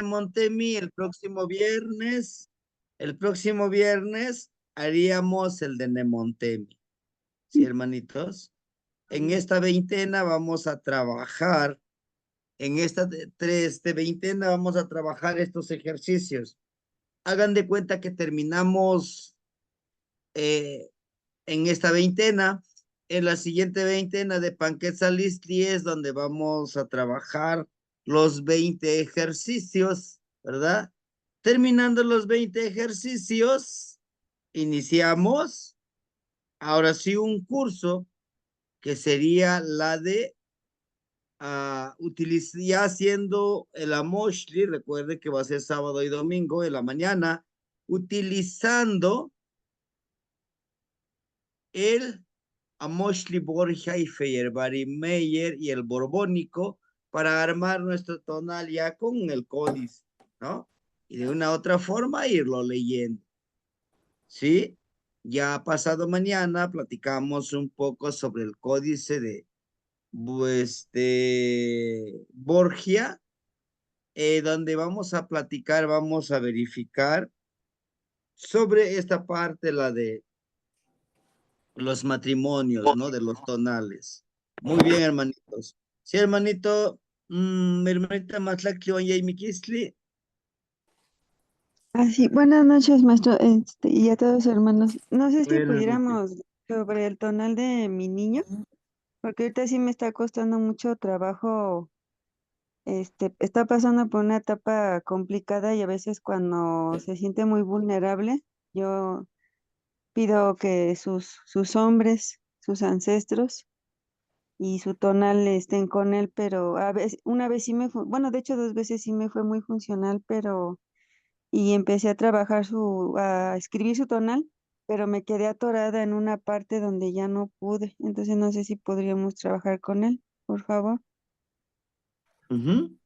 Montemi el próximo viernes haríamos el de Nemontemi. ¿Sí, hermanitos? En esta veintena vamos a trabajar, en esta veintena vamos a trabajar estos ejercicios. Hagan de cuenta que terminamos eh, en esta veintena. En la siguiente veintena de Panquetzalistli es donde vamos a trabajar los 20 ejercicios, ¿verdad? Terminando los 20 ejercicios, iniciamos ahora sí un curso que sería la de ya haciendo el Amoshli, recuerde que va a ser sábado y domingo en la mañana, utilizando el Amoshli Borja y Feyerbery Meyer y el Borbónico para armar nuestro tonal ya con el códice, ¿no? Y de una otra forma irlo leyendo, ¿sí? Ya pasado mañana platicamos un poco sobre el códice de Borgia, donde vamos a platicar, vamos a verificar sobre esta parte, la de los matrimonios, ¿no? De los tonales. Muy bien, hermanitos. Sí, hermanito, hermanita Matlacli, Oye, Mikisli. Así, buenas noches, maestro, y a todos hermanos. No sé si Buenas noches. pudiéramos sobre el tonal de mi niño, porque ahorita sí me está costando mucho trabajo. Está pasando por una etapa complicada y a veces cuando se siente muy vulnerable, yo pido que sus hombres, sus ancestros y su tonal estén con él, pero a veces, una vez sí bueno, de hecho 2 veces sí me fue muy funcional, pero y empecé a trabajar a escribir su tonal, pero me quedé atorada en una parte donde ya no pude. Entonces no sé si podríamos trabajar con él, por favor. Ujú.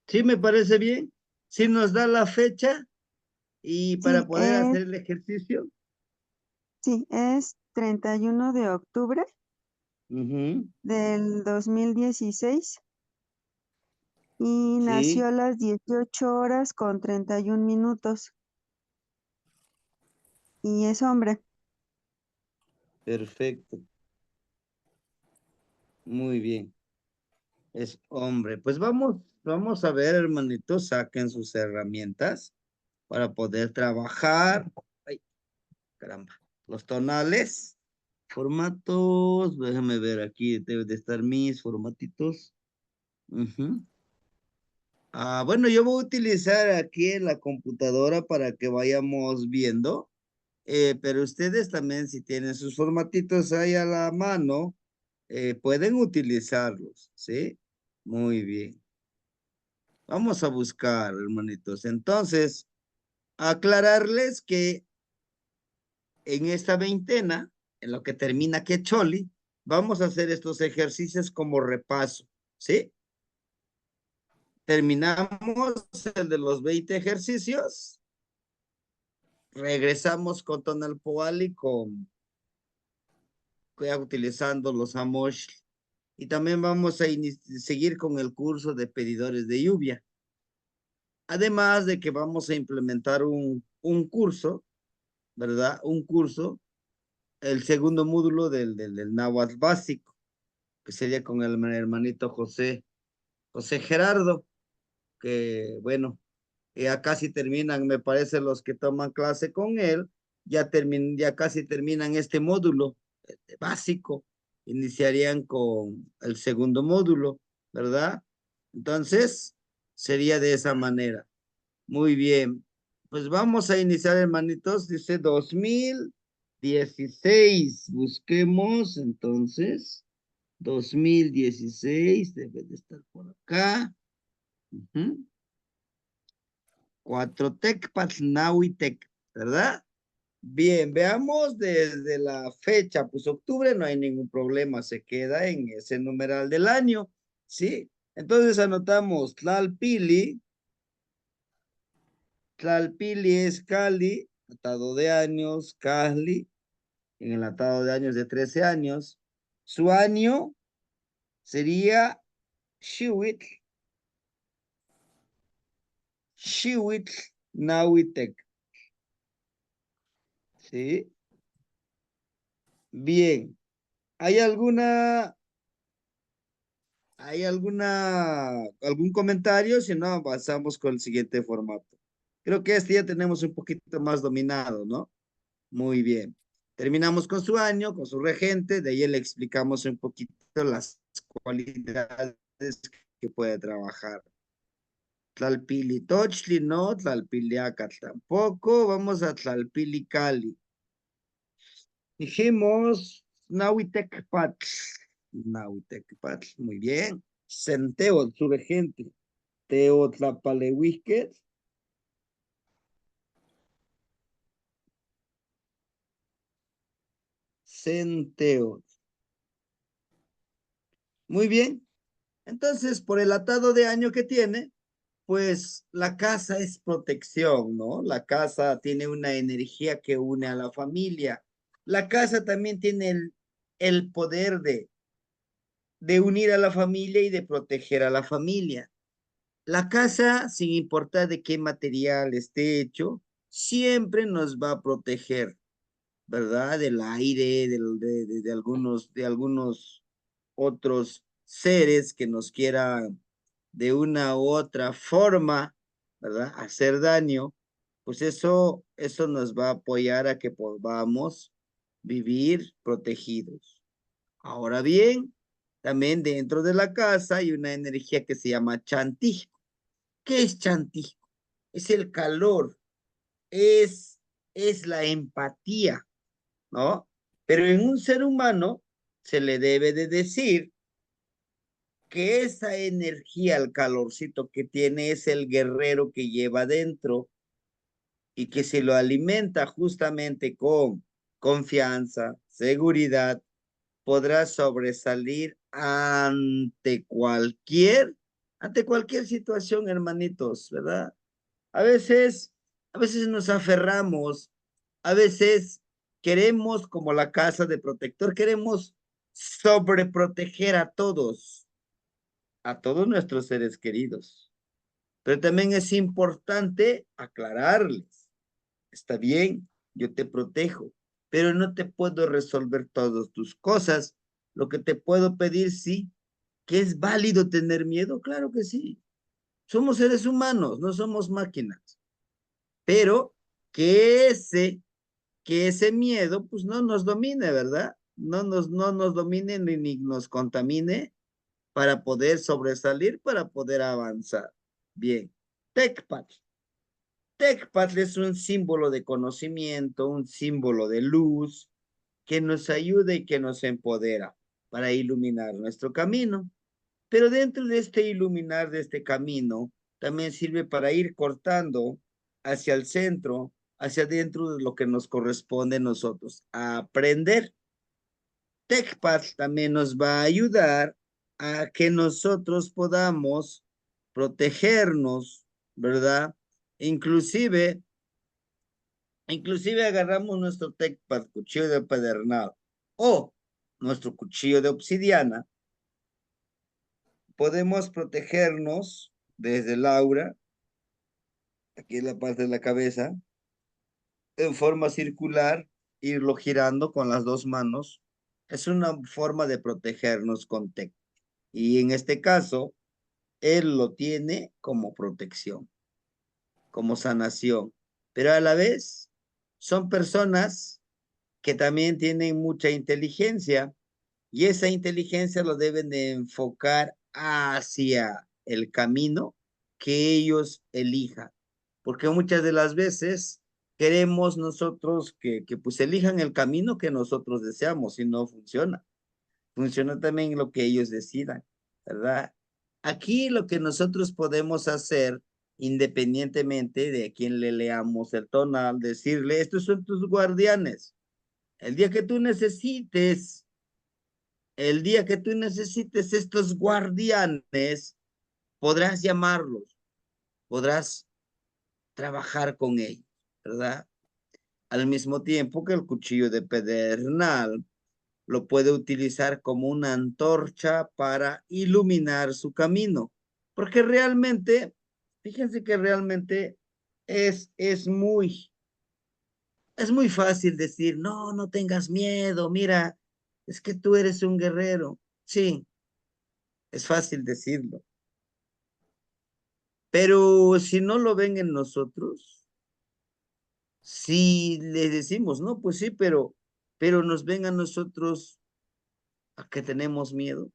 Sí, me parece bien. Si nos da la fecha y para Sí, poder hacer el ejercicio. es 31 de octubre Ujú. del 2016 y nació Sí, a las 18:31 y es hombre. perfecto. Muy bien. Es hombre. Pues vamos a ver, hermanitos, saquen sus herramientas para poder trabajar. Ay, caramba. Los tonales, formatos, déjame ver aquí, debe de estar mis formatitos. Ujú. Bueno, yo voy a utilizar aquí en la computadora para que vayamos viendo, pero ustedes también si tienen sus formatitos ahí a la mano, pueden utilizarlos, ¿sí? Muy bien. Vamos a buscar, hermanitos. Entonces, aclararles que en esta veintena, en lo que termina Quecholi, vamos a hacer estos ejercicios como repaso, ¿sí? Terminamos el de los 20 ejercicios, regresamos con Tonal Poali, ya utilizando los Amosh, y también vamos a seguir con el curso de pedidores de lluvia. Además de que vamos a implementar un curso, ¿verdad? Un curso, el segundo módulo del náhuatl básico, que sería con el hermanito José Gerardo, que bueno, ya casi terminan, me parece, los que toman clase con él, ya casi terminan este módulo básico, iniciarían con el segundo módulo, ¿verdad? Entonces, sería de esa manera. Muy bien. Pues vamos a iniciar, hermanitos, dice 2016. Busquemos entonces. 2016 debe de estar por acá. Ujú. Cuatro Tec, ¿verdad? Bien, veamos desde la fecha, pues octubre no hay ningún problema, se queda en ese numeral del año, ¿sí? Entonces anotamos Tlalpili es Cali, atado de años, Cali, en el atado de años de 13 años. Su año sería Shiwit, Chihuitl, Nahuitec. ¿Sí? Bien. ¿Hay algún comentario? Si no, pasamos con el siguiente formato. Creo que este ya tenemos un poquito más dominado, ¿no? Muy bien. Terminamos con su año, con su regente, de ahí le explicamos un poquito las cualidades que puede trabajar. Tlalpili Tochli, no, Tlalpiliaca tampoco, vamos a Tlalpili Cali. Dijimos Nahuitecpatl, Nahuitecpatl, muy bien. Centeo, su regente. Teotlapalehuisquet, Centeo. Muy bien. Entonces, por el atado de año que tiene, pues la casa es protección, ¿no? La casa tiene una energía que une a la familia. La casa también tiene el poder de unir a la familia y de proteger a la familia. La casa, sin importar de qué material esté hecho, siempre nos va a proteger, ¿verdad? Del aire, de algunos otros seres que nos quieran de una u otra forma, ¿verdad? Hacer daño, pues eso nos va a apoyar a que podamos vivir protegidos. Ahora bien, también dentro de la casa hay una energía que se llama chantisco. ¿Qué es chantisco? Es el calor, es, es la empatía, ¿no? Pero en un ser humano se le debe de decir que esa energía, el calorcito que tiene es el guerrero que lleva dentro y que si lo alimenta justamente con confianza, seguridad, podrá sobresalir ante cualquier situación, hermanitos, ¿verdad? A veces, a veces nos aferramos, a veces queremos, como la casa de protector, queremos sobreproteger a todos nuestros seres queridos. Pero también es importante aclararles, está bien, yo te protejo, pero no te puedo resolver todas tus cosas. Lo que te puedo pedir, sí, que es válido tener miedo, claro que sí. Somos seres humanos, no somos máquinas, pero que ese miedo, pues no nos domine, ¿verdad? No nos domine ni nos contamine para poder sobresalir, para poder avanzar. Bien, Tecpat. Tecpat es un símbolo de conocimiento, un símbolo de luz que nos ayuda y que nos empodera para iluminar nuestro camino. Pero dentro de este iluminar de este camino, también sirve para ir cortando hacia el centro, hacia adentro de lo que nos corresponde a nosotros, a aprender. TechPath también nos va a ayudar a que nosotros podamos protegernos, ¿verdad? Inclusive, inclusive agarramos nuestro TechPath, cuchillo de pedernal, o nuestro cuchillo de obsidiana, podemos protegernos desde el aura, aquí en la parte de la cabeza, en forma circular, irlo girando con las dos manos. Es una forma de protegernos con TEC. Y en este caso, él lo tiene como protección, como sanación. Pero a la vez, son personas que también tienen mucha inteligencia y esa inteligencia lo deben de enfocar hacia el camino que ellos elijan. Porque muchas de las veces queremos nosotros que pues elijan el camino que nosotros deseamos y no funciona. Funciona también lo que ellos decidan, ¿verdad? Aquí lo que nosotros podemos hacer, independientemente de a quién le leamos el tonal, decirle, estos son tus guardianes. El día que tú necesites, el día que tú necesites estos guardianes, podrás llamarlos, podrás trabajar con ellos, ¿verdad? Al mismo tiempo que el cuchillo de pedernal lo puede utilizar como una antorcha para iluminar su camino, porque realmente, Fíjense que realmente es muy, es muy fácil decir, no, no tengas miedo, mira, es que tú eres un guerrero. Sí, es fácil decirlo. Pero si no lo ven en nosotros, si les decimos, no, pues sí, pero nos ven a nosotros a que tenemos miedo,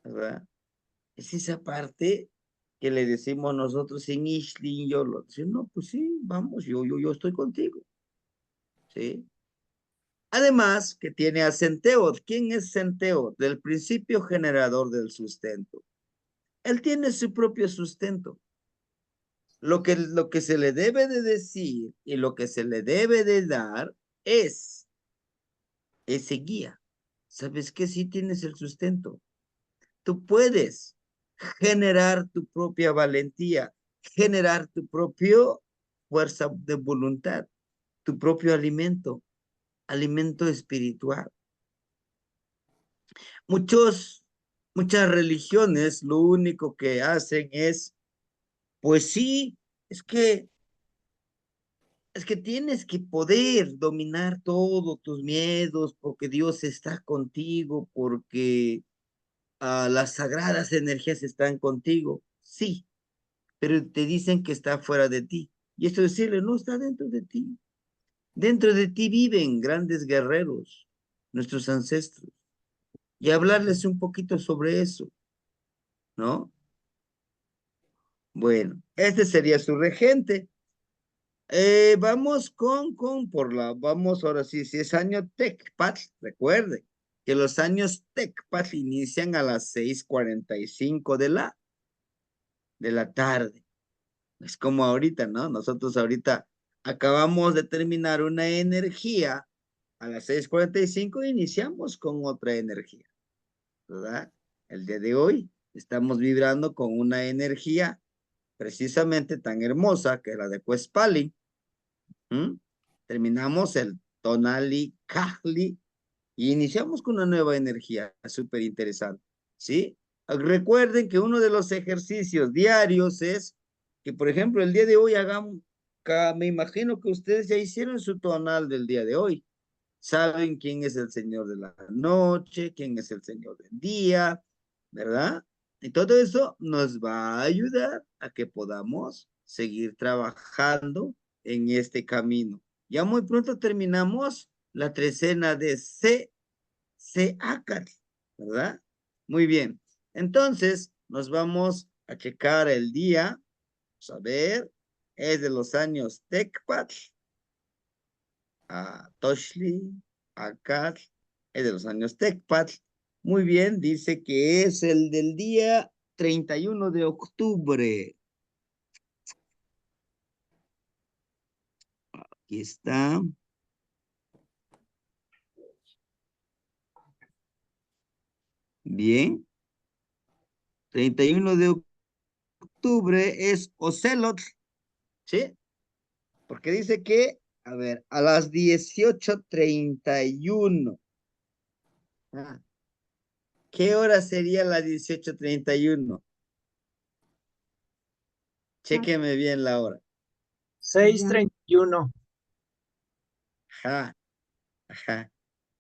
¿verdad? Es esa parte que le decimos nosotros en Ishlin, yo lo decimos, no, pues sí, vamos, yo estoy contigo, ¿sí? Además, que tiene a Centeot. ¿Quién es Centeot? Del principio generador del sustento. Él tiene su propio sustento. Lo que se le debe de decir y lo que se le debe de dar es ese guía. ¿Sabes qué? Sí tienes el sustento. Tú puedes generar tu propia valentía, generar tu propio fuerza de voluntad, tu propio alimento, alimento espiritual. Muchas religiones lo único que hacen es, pues sí, es que, es que tienes que poder dominar todos tus miedos porque Dios está contigo, porque las sagradas energías están contigo. Sí, pero te dicen que está fuera de ti. Y esto decirle, no está dentro de ti. Dentro de ti viven grandes guerreros, nuestros ancestros. Y hablarles un poquito sobre eso, ¿no? Bueno, este sería su regente. Vamos ahora sí, si es año Tecpat, recuerde que los años Tecpat inician a las 6:45 de la tarde. Es como ahorita, ¿no? Nosotros ahorita acabamos de terminar una energía a las 6:45 e iniciamos con otra energía, ¿verdad? El día de hoy estamos vibrando con una energía precisamente tan hermosa que la de Cuespali. ¿Mm? Terminamos el Tonali Kahli y iniciamos con una nueva energía súper interesante, ¿sí? Recuerden que uno de los ejercicios diarios es que, por ejemplo, el día de hoy hagamos, me imagino que ustedes ya hicieron su tonal del día de hoy. Saben quién es el Señor de la noche, quién es el Señor del día, ¿verdad? Y todo eso nos va a ayudar a que podamos seguir trabajando en este camino. Ya muy pronto terminamos la trecena de Seacat, ¿verdad? Muy bien. Entonces, nos vamos a checar el día. Vamos a ver, es de los años Tecpat, a Toshli, Akat, es de los años Tecpat. Muy bien, dice que es el del día 31 de octubre. Aquí está. Bien. 31 de octubre es Ocelot, ¿sí? Porque dice que, a ver, a las 18:31. Ah, ¿qué hora sería la 18:31? Chéqueme bien la hora. 6:31. Ajá, ajá.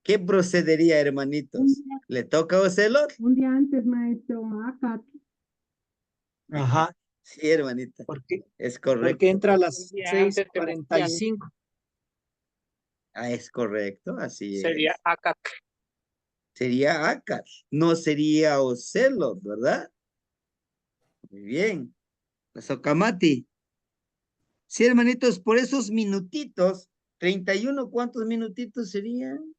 ¿Qué procedería, hermanitos? ¿Le toca a Ocelot? Un día antes, maestro, acá. Ajá. Sí, hermanita, Porque, es porque correcto. entra a las Ya antes te 6:45. Ah, es correcto, así sería es. acá. Sería Akat, no sería Ocelot, ¿verdad? Muy bien. La Socamati. Sí, hermanitos, por esos minutitos, 31, ¿cuántos minutitos serían?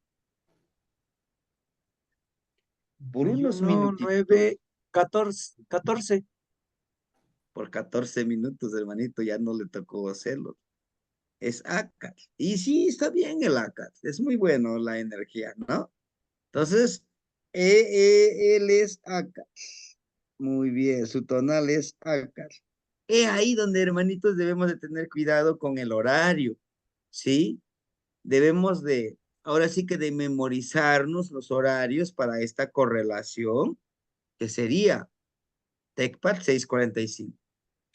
Por unos 31, minutitos, 9, 14. por 14 minutos, hermanito, ya no le tocó hacerlo. Es ACAT. Y sí, está bien el ACAT. Es muy bueno la energía, ¿no? Entonces, él es ACAT. Muy bien, su tonal es ACAT. Es ahí donde, hermanitos, debemos de tener cuidado con el horario, ¿sí? Debemos de, ahora sí que de memorizarnos los horarios para esta correlación, que sería TECPAT 6:45.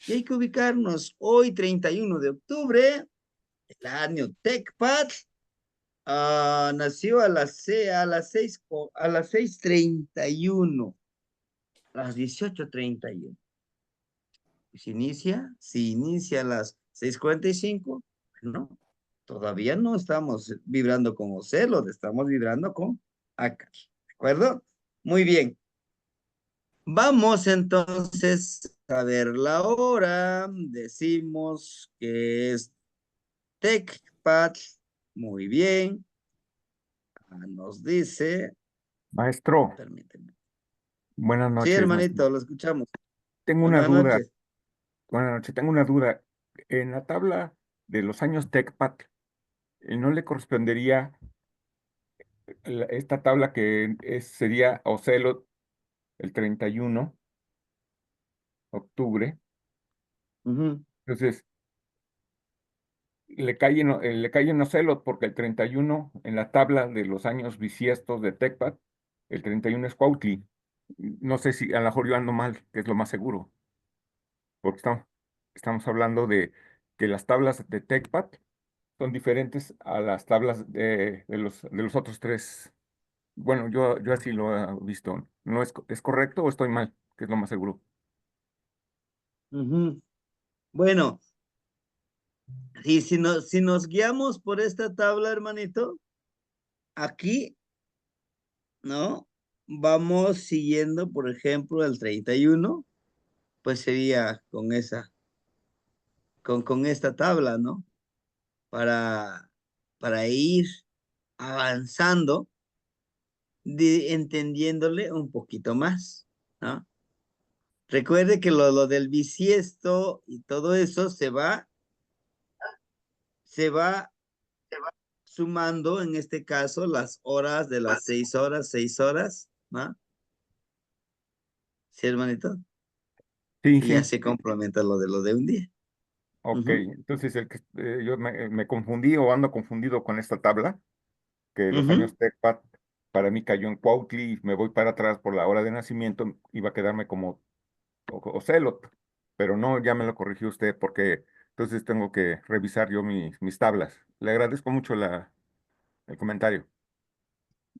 Y hay que ubicarnos hoy, 31 de octubre, el año TechPad. Nació a las 6:31, a las 18:31. Se inicia a las 6:45. No, todavía no estamos vibrando con Ocelot, estamos vibrando con Acar. ¿De acuerdo? Muy bien. Vamos entonces a ver la hora. Decimos que es TechPad. Muy bien. Nos dice, Maestro, permíteme. buenas Sí, noches, maestro. hermanito, lo escuchamos. Tengo una Buenas duda. noches. Buenas noches, tengo una duda. En la tabla de los años TechPad, ¿no le correspondería esta tabla que sería Ocelot el 31 de octubre? Ujú. Entonces, le cae en Ocelot porque el 31 en la tabla de los años bisiestos de TechPad, el 31 es Cuautli. No sé si a lo mejor yo ando mal, que es lo más seguro, porque estamos hablando de que las tablas de TechPad son diferentes a las tablas de los otros tres. Bueno, yo así lo he visto. ¿No es correcto o estoy mal? Que es lo más seguro. Ujú. Bueno, y si nos guiamos por esta tabla, hermanito, aquí, ¿no? Vamos siguiendo, por ejemplo, el 31, pues sería con esta tabla, ¿no? Para ir avanzando, entendiéndole un poquito más, ¿no? Recuerde que lo del bisiesto y todo eso se va sumando, en este caso, las horas de las 6 horas, ¿no? ¿Sí, hermanito? Sí, Y ya sí. se complementa lo de un día. Ok, Ujú, entonces yo me confundí o ando confundido con esta tabla, que los ujú. años TechPad para mí cayó en Cuautli, me voy para atrás por la hora de nacimiento, iba a quedarme como Ocelot, pero no, ya me lo corrigió usted porque entonces tengo que revisar yo mis tablas. Le agradezco mucho el comentario.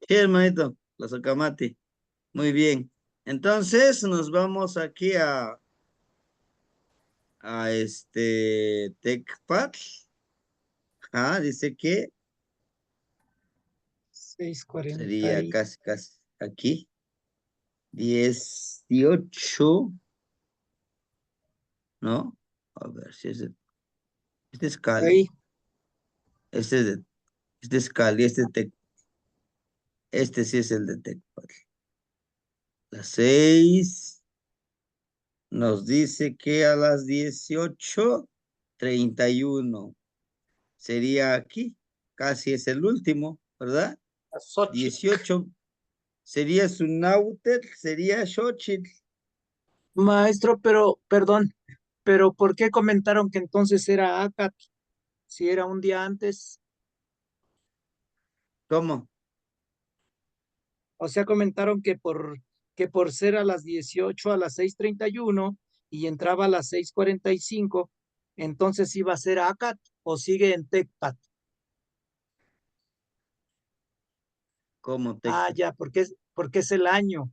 Sí, hermanito, la socamati. Muy bien. Entonces, nos vamos aquí a este TechPad. Dice que sería 6:40. casi, casi aquí. 18, ¿no? A ver si este es Cali. Ahí, Este es Cali, este sí es el de TechPad. Las 6 nos dice que a las 18:31 sería aquí. Casi es el último, ¿verdad? Xochitl. 18 sería Sunautet, sería Xochitl. Maestro, perdón, pero ¿por qué comentaron que entonces era ACAT? Si era un día antes. ¿Cómo? O sea, comentaron que por ser a las 18 a las 6:31 y entraba a las 6:45, entonces iba a ser ACAT o sigue en TECPAT. ¿Cómo Ah, TechPad? ya, porque es el año.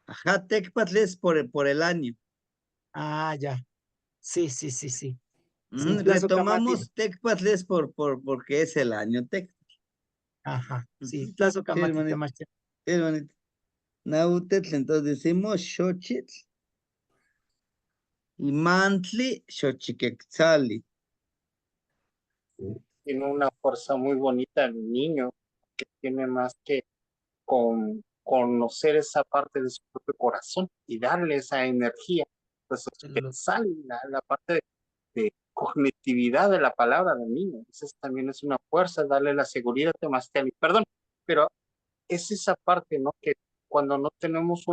Ajá, TechPad es por el año. Ah, ya. Sí, sí, sí, sí. Sí, Tlazo Camati. Retomamos TechPad es porque es el año Tech. Ajá, sí, Ujú. Tlazo Sí, Camati, hermanito. Temachte. Sí, hermanito. Nautetl, entonces decimos Xochitl y Mantli, Xochiquetzali. Tiene una fuerza muy bonita el niño, que tiene más que conocer esa parte de su propio corazón y darle esa energía. Pues que sale la parte de cognitividad de la palabra del niño. Entonces también es una fuerza darle la seguridad de Masteli. Perdón, pero es esa parte, ¿no? Que cuando no tenemos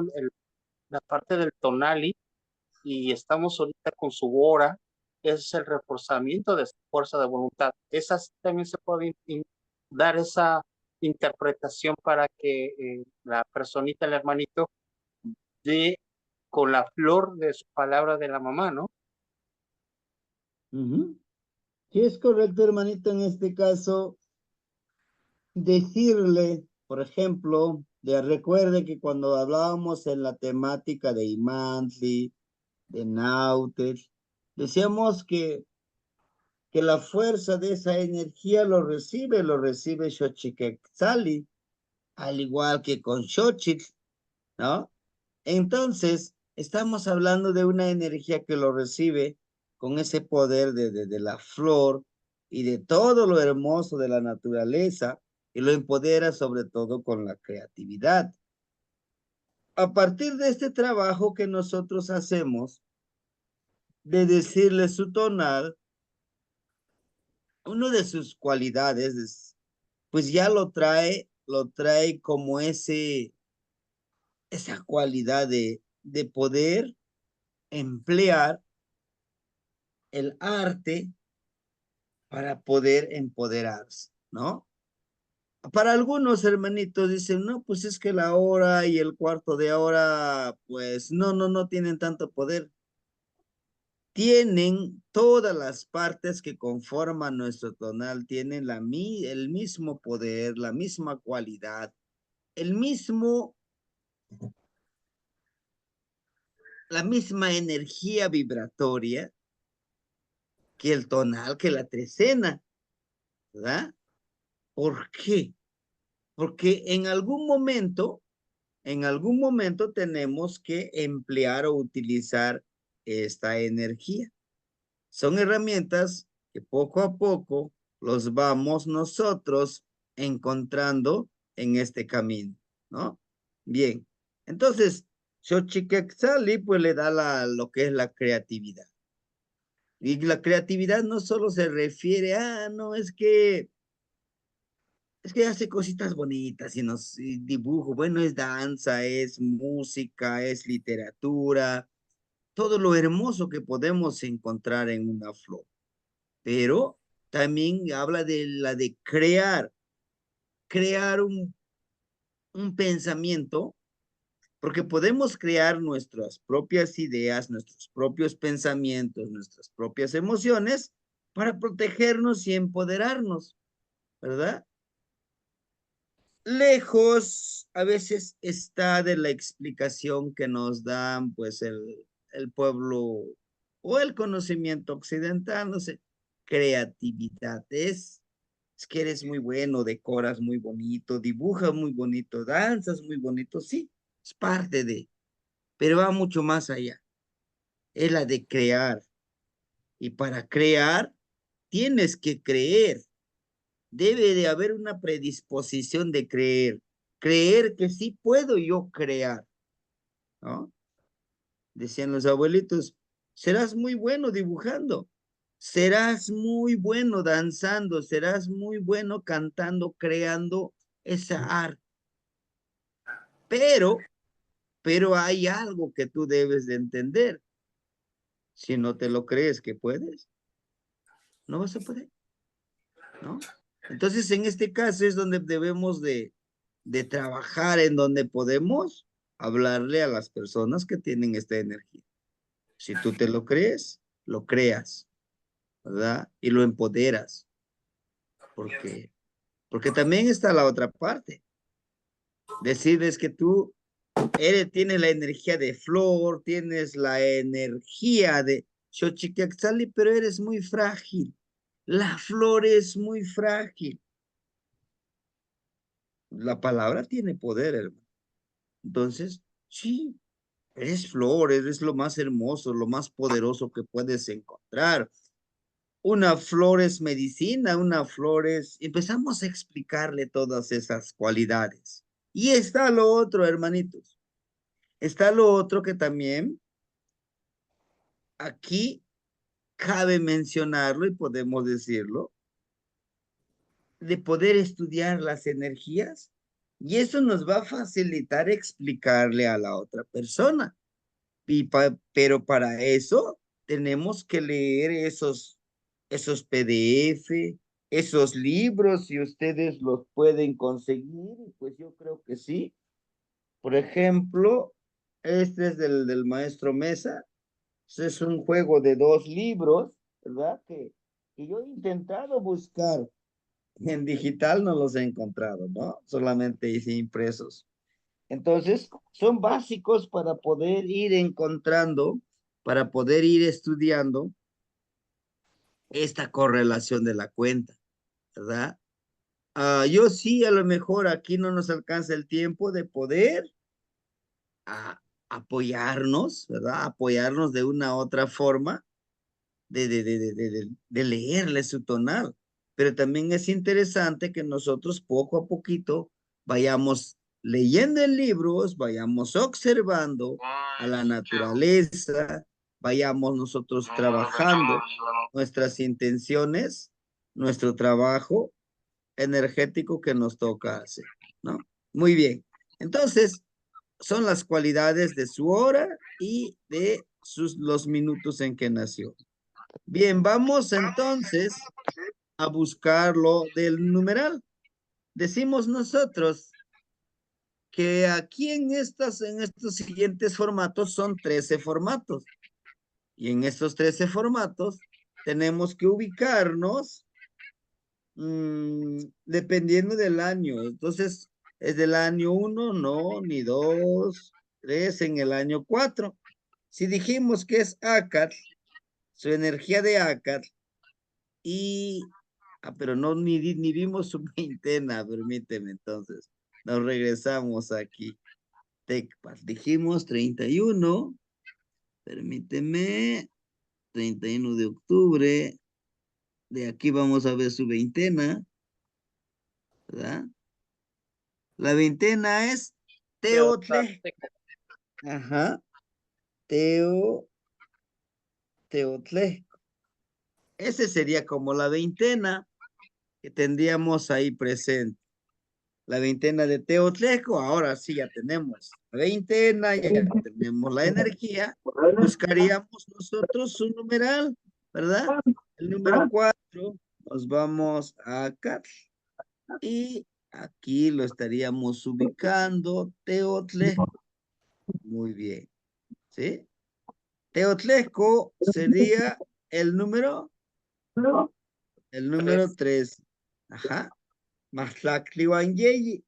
la parte del tonali y estamos ahorita con su hora, es el reforzamiento de esa fuerza de voluntad. Esas también se puede dar esa interpretación para que la personita, el hermanito, dé con la flor de su palabra de la mamá, ¿no? Ujú. Sí, es correcto, hermanito, en este caso, decirle, por ejemplo, recuerde que cuando hablábamos en la temática de Imantli, de Nautes, decíamos que la fuerza de esa energía lo recibe Xochiquetzali, al igual que con Xochitl, ¿no? Entonces, estamos hablando de una energía que lo recibe con ese poder de la flor y de todo lo hermoso de la naturaleza y lo empodera sobre todo con la creatividad. A partir de este trabajo que nosotros hacemos, de decirle su tonal, una de sus cualidades, pues ya lo trae como esa cualidad de poder emplear el arte para poder empoderarse, ¿no? Para algunos hermanitos dicen, no, pues es que la hora y el cuarto de hora, pues no tienen tanto poder. Tienen todas las partes que conforman nuestro tonal, tienen el mismo poder, la misma cualidad, la misma energía vibratoria que el tonal, que la trecena, ¿verdad? ¿Por qué? Porque en algún momento tenemos que emplear o utilizar esta energía. Son herramientas que poco a poco los vamos nosotros encontrando en este camino, ¿no? Bien, entonces, Xochiquetzali pues le da lo que es la creatividad. Y la creatividad no solo se refiere a, no, es que hace cositas bonitas y dibujo, bueno, es danza, es música, es literatura, todo lo hermoso que podemos encontrar en una flor. Pero también habla de la de crear un pensamiento, porque podemos crear nuestras propias ideas, nuestros propios pensamientos, nuestras propias emociones para protegernos y empoderarnos, ¿verdad? Lejos a veces está de la explicación que nos dan pues el pueblo o el conocimiento occidental, no sé, creatividad es que eres muy bueno, decoras muy bonito, dibujas muy bonito, danzas muy bonito, sí, es parte pero va mucho más allá, es la de crear y para crear tienes que creer. Debe de haber una predisposición de creer que sí puedo yo crear, ¿no? Decían los abuelitos, serás muy bueno dibujando, serás muy bueno danzando, serás muy bueno cantando, creando esa arte, pero, pero hay algo que tú debes de entender. Si no te lo crees que puedes, no vas a poder, ¿no? Entonces, en este caso es donde debemos de trabajar, en donde podemos hablarle a las personas que tienen esta energía. Si tú te lo crees, lo creas, ¿verdad? Y lo empoderas, porque también está la otra parte. Decides que tú tienes la energía de flor, tienes la energía de Xochiquetzali, pero eres muy frágil. La flor es muy frágil. La palabra tiene poder, hermano. Entonces, sí, eres flor, eres lo más hermoso, lo más poderoso que puedes encontrar. Una flor es medicina, una flor es... Empezamos a explicarle todas esas cualidades. Y está lo otro, hermanitos. Está lo otro que también aquí cabe mencionarlo y podemos decirlo, de poder estudiar las energías. Y eso nos va a facilitar explicarle a la otra persona. Pero para eso tenemos que leer esos PDF, esos libros, si ustedes los pueden conseguir, pues yo creo que sí. Por ejemplo, Este es del maestro Mesa. Es un juego de 2 libros, ¿verdad? Que yo he intentado buscar. En digital no los he encontrado, ¿no? Solamente hice impresos. Entonces, son básicos para poder ir encontrando, para poder ir estudiando esta correlación de la cuenta, ¿verdad? Yo sí, a lo mejor aquí no nos alcanza el tiempo de poder apoyarnos, ¿verdad? Apoyarnos de una u otra forma de leerle su tonal. Pero también es interesante que nosotros poco a poquito vayamos leyendo en libros, vayamos observando a la naturaleza, vayamos nosotros trabajando nuestras intenciones, nuestro trabajo energético que nos toca hacer, ¿no? Muy bien. Entonces, son las cualidades de su hora y de los minutos en que nació. Bien, vamos entonces a buscar lo del numeral. Decimos nosotros que aquí en estos siguientes formatos son 13 formatos. Y en estos 13 formatos tenemos que ubicarnos dependiendo del año. Entonces, es del año 1, no, ni 2, 3, en el año 4. Si dijimos que es Acat, su energía de Acat, y, pero no, ni vimos su veintena, permíteme entonces. Nos regresamos aquí. Tecpat, dijimos 31, permíteme, 31 de octubre, de aquí vamos a ver su veintena, ¿verdad? La veintena es Teotle. Ajá, Teotle. Ese sería como la veintena que tendríamos ahí presente. La veintena de Teotleco, ahora sí ya tenemos la veintena, ya tenemos la energía, buscaríamos nosotros su numeral, ¿verdad? El número 4, nos vamos acá y aquí lo estaríamos ubicando, Teotleco. Muy bien, ¿sí? Teotleco sería el número 3. Ajá. Matlactlihuanyeyi.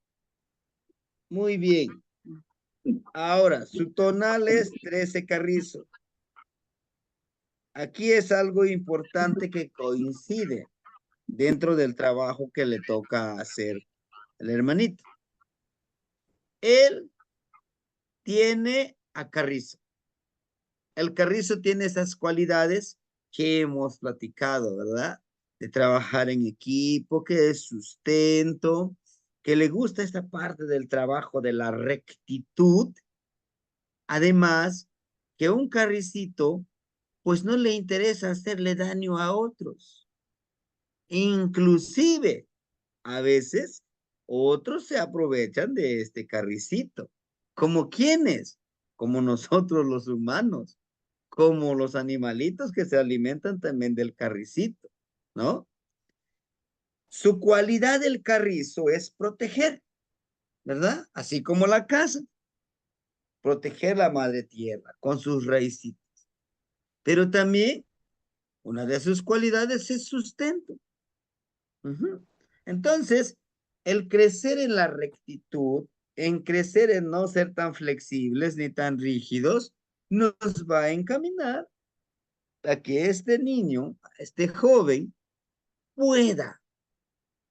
Muy bien. Ahora, su tonal es 13 Carrizo. Aquí es algo importante que coincide dentro del trabajo que le toca hacer el hermanito. Él tiene a Carrizo. El Carrizo tiene esas cualidades que hemos platicado, ¿verdad? De trabajar en equipo, que es sustento, que le gusta esta parte del trabajo de la rectitud. Además, que un carricito, pues no le interesa hacerle daño a otros. Inclusive, a veces, otros se aprovechan de este carricito. ¿Como quiénes? Como nosotros los humanos, como los animalitos que se alimentan también del carricito, ¿no? Su cualidad del carrizo es proteger, ¿verdad? Así como la casa. Proteger la madre tierra con sus raíces. Pero también una de sus cualidades es sustento. Entonces, el crecer en la rectitud, en crecer en no ser tan flexibles ni tan rígidos, nos va a encaminar a que este niño, este joven,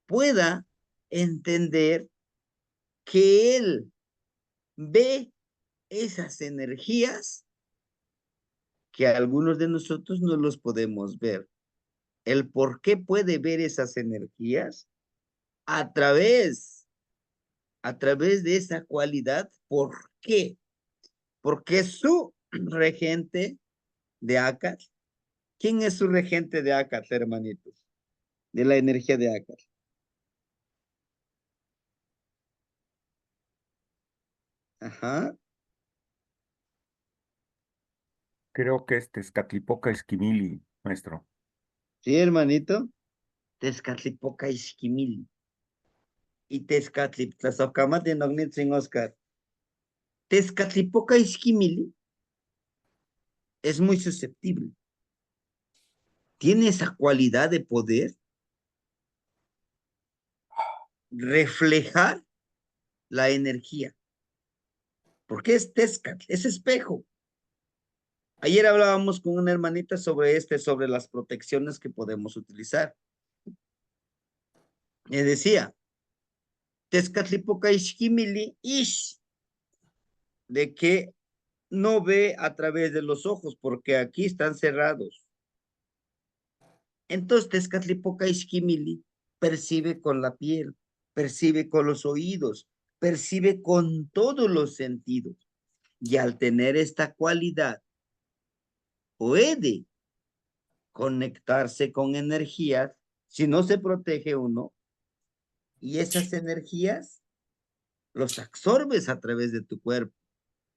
pueda entender que él ve esas energías que algunos de nosotros no los podemos ver. El por qué puede ver esas energías a través de esa cualidad. ¿Por qué? Porque su regente de Akat, ¿quién es su regente de Akat, hermanitos? De la energía de Akat. Ajá. Creo que es Tezcatlipoca Esquimili, maestro. Sí, hermanito. Tezcatlipoca Isquimili. Y Tezcatlipoca Tlazocamati Nognitzin Oscar. Tezcatlipoca Izquimili es muy susceptible. Tiene esa cualidad de poder reflejar la energía. Porque es Tezcat, es espejo. Ayer hablábamos con una hermanita sobre las protecciones que podemos utilizar. Me decía, Tezcatlipoca Izquimili ish, de que no ve a través de los ojos, porque aquí están cerrados. Entonces, Tezcatlipoca Izquimili percibe con la piel, percibe con los oídos, percibe con todos los sentidos. Y al tener esta cualidad, puede conectarse con energías, si no se protege uno, y esas energías los absorbes a través de tu cuerpo,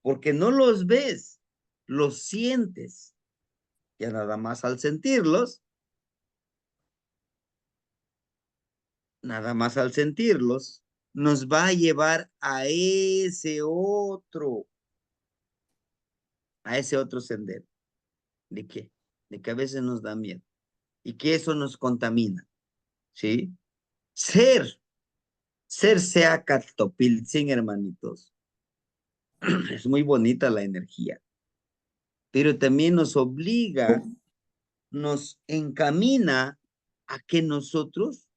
porque no los ves, los sientes. Ya nada más al sentirlos, nos va a llevar a ese otro sendero. ¿De qué? De que a veces nos da miedo y que eso nos contamina, ¿sí? Ser Seacatl-Topiltzin, hermanitos, es muy bonita la energía, pero también nos obliga, nos encamina a que nosotros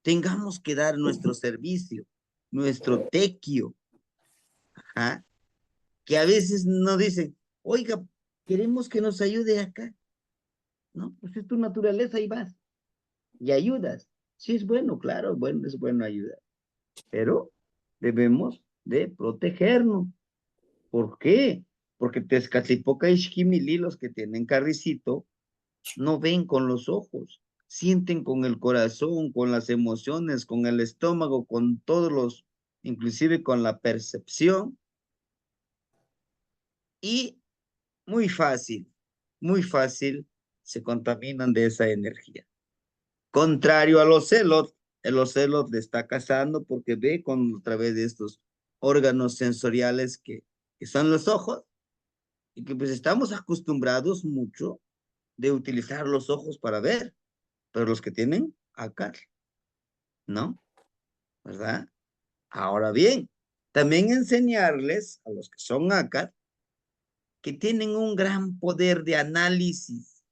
tengamos que dar nuestro servicio, nuestro tequio, ¿ah? Que a veces nos dicen, oiga, queremos que nos ayude acá, ¿no? Pues es tu naturaleza y vas, y ayudas. Sí es bueno, claro, bueno, es bueno ayudar, pero debemos de protegernos. ¿Por qué? Porque Tezcatlipoca y Xquimili, los que tienen carricito, no ven con los ojos, sienten con el corazón, con las emociones, con el estómago, con todos los, inclusive con la percepción, y muy fácil se contaminan de esa energía. Contrario a los celos, el ocelot le está cazando porque ve a través de estos órganos sensoriales que son los ojos, y que pues estamos acostumbrados mucho de utilizar los ojos para ver, pero los que tienen acá, ¿no? ¿Verdad? Ahora bien, también enseñarles a los que son acá que tienen un gran poder de análisis,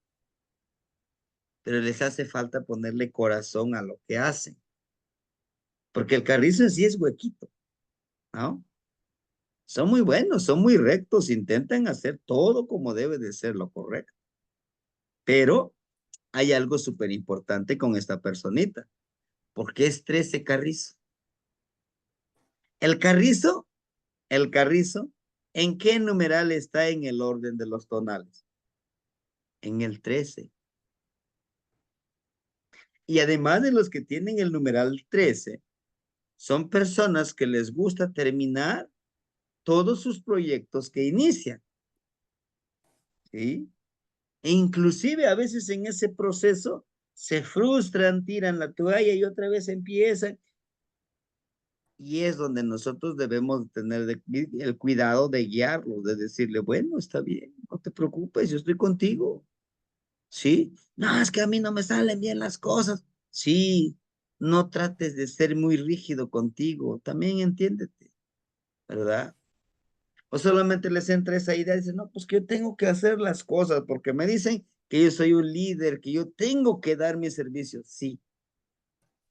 pero les hace falta ponerle corazón a lo que hacen, porque el carrizo en sí es huequito, ¿no? Son muy buenos, son muy rectos, intentan hacer todo como debe de ser lo correcto, pero hay algo súper importante con esta personita, porque es 13 carrizo. El carrizo, el carrizo, ¿en qué numeral está en el orden de los tonales? En el 13. Y además de los que tienen el numeral 13, son personas que les gusta terminar todos sus proyectos que inician, ¿sí? E inclusive a veces en ese proceso se frustran, tiran la toalla y otra vez empiezan. Y es donde nosotros debemos tener el cuidado de guiarlos, de decirle, bueno, está bien, no te preocupes, yo estoy contigo. ¿Sí? No, es que a mí no me salen bien las cosas. Sí, no trates de ser muy rígido contigo, también entiéndete, ¿verdad? O solamente les entra esa idea y dicen, no, pues que yo tengo que hacer las cosas porque me dicen que yo soy un líder, que yo tengo que dar mi servicio. Sí,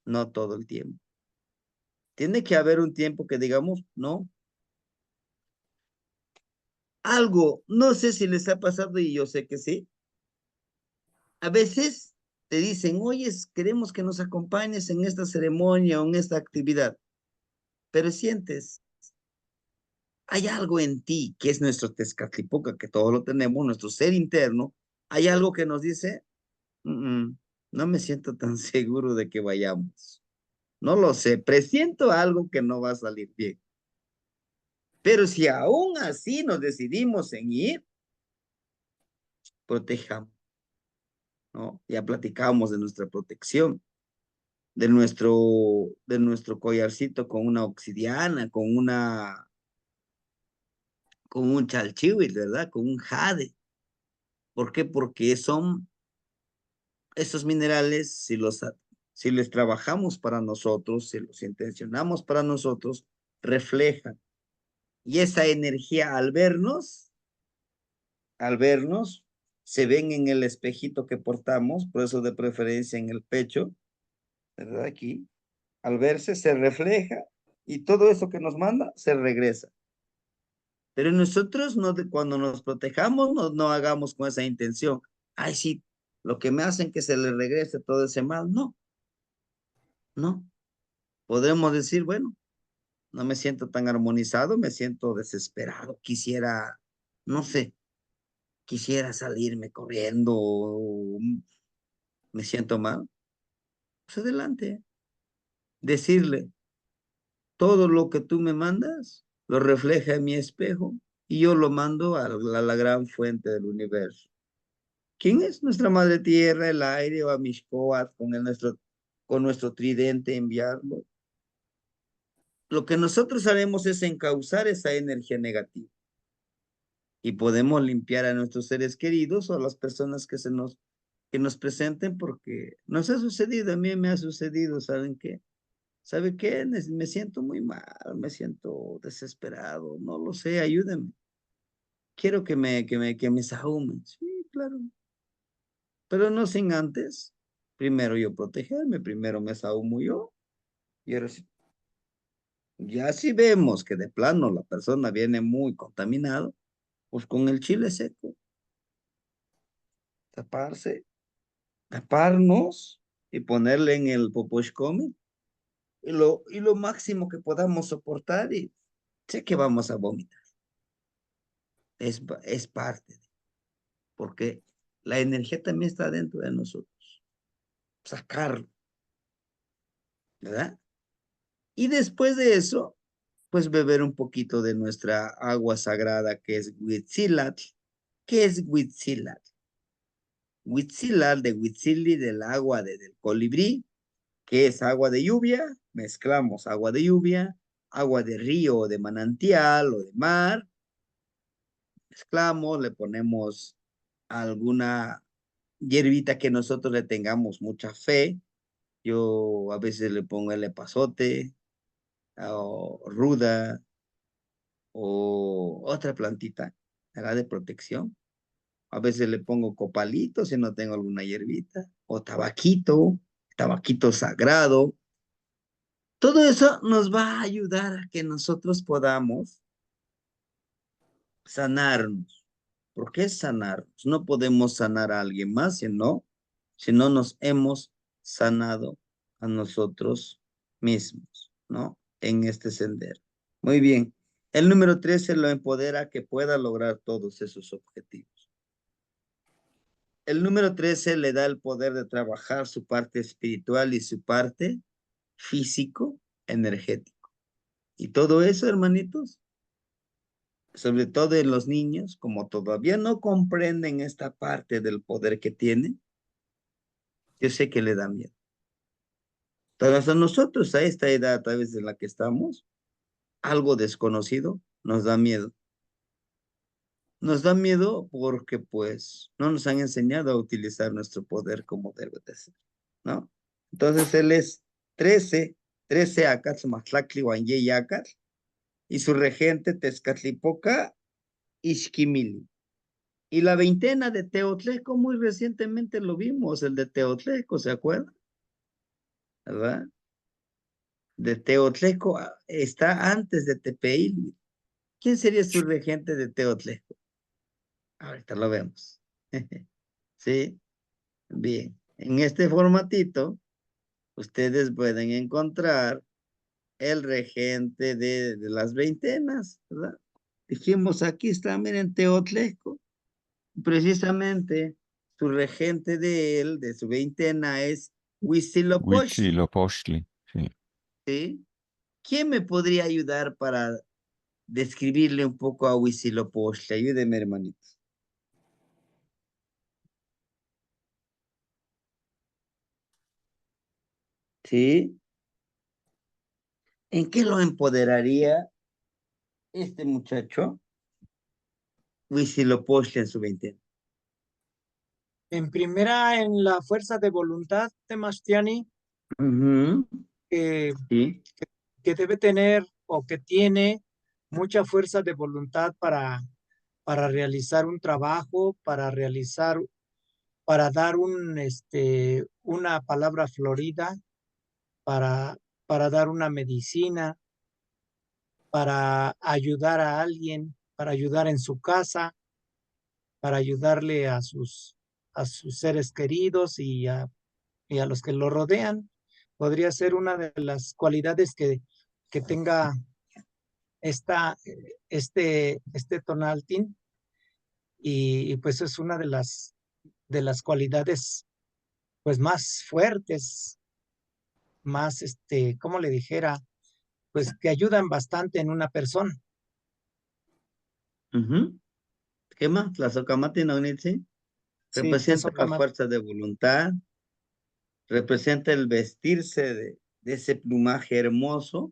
no todo el tiempo. Tiene que haber un tiempo que digamos, no. Algo, no sé si les ha pasado y yo sé que sí. A veces te dicen, oye, queremos que nos acompañes en esta ceremonia o en esta actividad, pero sientes, hay algo en ti que es nuestro Tezcatlipoca, que todo lo tenemos, nuestro ser interno, hay algo que nos dice, no me siento tan seguro de que vayamos. No lo sé, presiento algo que no va a salir bien. Pero si aún así nos decidimos en ir, protejamos, ¿no? Ya platicamos de nuestra protección, de nuestro collarcito con una obsidiana, con una con un chalchihuitl, ¿verdad? Con un jade. ¿Por qué? Porque son estos minerales, si les trabajamos para nosotros, si los intencionamos para nosotros, reflejan. Y esa energía al vernos, se ven en el espejito que portamos, por eso de preferencia en el pecho, ¿verdad? Aquí, al verse se refleja y todo eso que nos manda se regresa. Pero nosotros no, cuando nos protejamos, no hagamos con esa intención. Ay, sí, lo que me hacen que se le regrese todo ese mal, no, no. Podremos decir, bueno, no me siento tan armonizado, me siento desesperado, quisiera, no sé, quisiera salirme corriendo, o me siento mal. Pues adelante, decirle, todo lo que tú me mandas lo refleja en mi espejo y yo lo mando a la gran fuente del universo. ¿Quién es nuestra madre tierra, el aire o a Mishkoat con nuestro tridente enviarlo? Lo que nosotros haremos es encauzar esa energía negativa y podemos limpiar a nuestros seres queridos o a las personas que nos presenten porque nos ha sucedido, a mí me ha sucedido, ¿saben qué? ¿Sabe qué? Me siento muy mal, me siento desesperado, no lo sé, ayúdenme. Quiero que me sahumen. Sí, claro. Pero no sin antes, primero yo protegerme, primero me sahumo yo. Y ahora sí, ya si vemos que de plano la persona viene muy contaminado, pues con el chile seco, taparse, taparnos y ponerle en el poposhkomi y lo máximo que podamos soportar y sé que vamos a vomitar. Es parte, porque la energía también está dentro de nosotros. Sacarlo, ¿verdad? Y después de eso, pues beber un poquito de nuestra agua sagrada que es Huitzilatl. ¿Qué es Huitzilatl? Huitzilatl de Huitzili, del agua del colibrí, que es agua de lluvia. Mezclamos agua de lluvia, agua de río o de manantial o de mar. Mezclamos, le ponemos alguna hierbita que nosotros le tengamos mucha fe. Yo a veces le pongo el epazote o ruda o otra plantita, ¿verdad? De protección. A veces le pongo copalito si no tengo alguna hierbita o tabaquito sagrado. Todo eso nos va a ayudar a que nosotros podamos sanarnos. ¿Por qué sanarnos? No podemos sanar a alguien más si no nos hemos sanado a nosotros mismos, ¿no? En este sendero. Muy bien. El número 13 lo empodera que pueda lograr todos esos objetivos. El número 13 le da el poder de trabajar su parte espiritual y su parte físico, energético. Y todo eso, hermanitos, sobre todo en los niños, como todavía no comprenden esta parte del poder que tienen, yo sé que le da miedo. Pero a nosotros, a esta edad, a través de la que estamos, algo desconocido nos da miedo. Nos da miedo porque, pues, no nos han enseñado a utilizar nuestro poder como debe de ser, ¿no? Entonces, él es 13 Acats, Maxtlactli, Huanyé Acatl, y su regente Tezcatlipoca, Ixquimili. Y la veintena de Teotleco, muy recientemente lo vimos, el de Teotleco, ¿se acuerdan? ¿Verdad? De Teotleco está antes de Tepeil. ¿Quién sería su regente de Teotleco? Ahorita lo vemos. ¿Sí? Bien. En este formatito, ustedes pueden encontrar el regente de las veintenas, ¿verdad? Dijimos, aquí está, miren, Teotleco. Precisamente, su regente de su veintena es Huitzilopochtli, Huitzilopochtli, sí. ¿sí? ¿Quién me podría ayudar para describirle un poco a Huitzilopochtli? Ayúdeme, hermanitos. ¿Sí? ¿En qué lo empoderaría este muchacho? Huitzilopochtli en su veintena? En primera, en la fuerza de voluntad de Mastiani, Ujú, que, sí. que debe tener o que tiene mucha fuerza de voluntad para realizar un trabajo, para dar una palabra florida, para, para dar una medicina, para ayudar a alguien, para ayudar en su casa, para ayudarle a sus seres queridos y a los que lo rodean. Podría ser una de las cualidades que tenga esta, este Tonaltín y pues es una de las cualidades pues más fuertes, más, ¿cómo le dijera? Pues que ayudan bastante en una persona. Ujú. ¿Qué más? Tlazocamati Naunitzi Sí, representa la Tlazocamati. fuerza de voluntad, representa el vestirse de ese plumaje hermoso.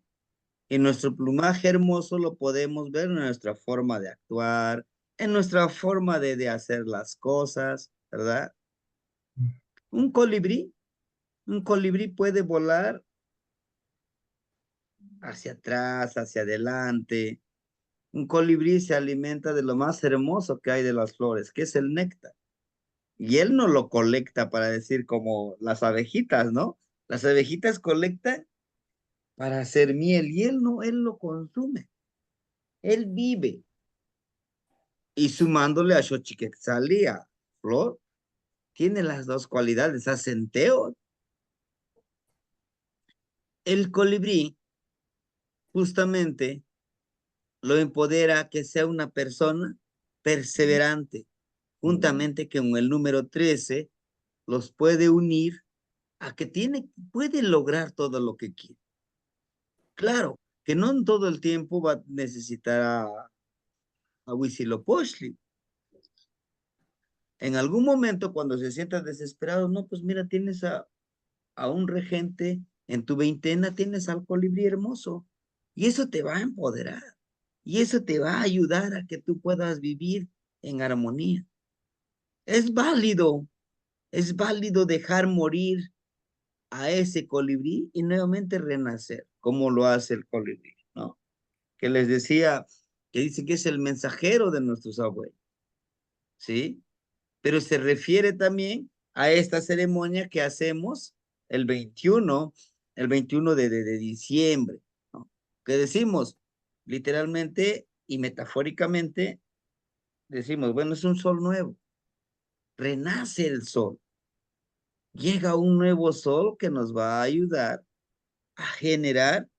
Y nuestro plumaje hermoso lo podemos ver en nuestra forma de actuar, en nuestra forma de hacer las cosas, ¿verdad? Un colibrí, un colibrí puede volar hacia atrás, hacia adelante. Un colibrí se alimenta de lo más hermoso que hay de las flores, que es el néctar. Y él no lo colecta para decir como las abejitas, ¿no? Las abejitas colectan para hacer miel y él no, él lo consume. Él vive. Y sumándole a Xochiquetzalí, a Flor, tiene las dos cualidades, a Centeo. El colibrí justamente lo empodera que sea una persona perseverante, juntamente con el número 13, los puede unir a que puede lograr todo lo que quiere. Claro, que no en todo el tiempo va a necesitar a Huitzilopochtli. En algún momento, cuando se sienta desesperado, no, pues mira, tienes a un regente en tu veintena, tienes al colibrí hermoso. Y eso te va a empoderar. Y eso te va a ayudar a que tú puedas vivir en armonía. Es válido dejar morir a ese colibrí y nuevamente renacer, como lo hace el colibrí, ¿no? Que les decía, que dice que es el mensajero de nuestros abuelos, ¿sí? Pero se refiere también a esta ceremonia que hacemos el 21, el 21 de diciembre, ¿no? Que decimos literalmente y metafóricamente, decimos, bueno, es un sol nuevo, renace el sol, llega un nuevo sol que nos va a ayudar a generar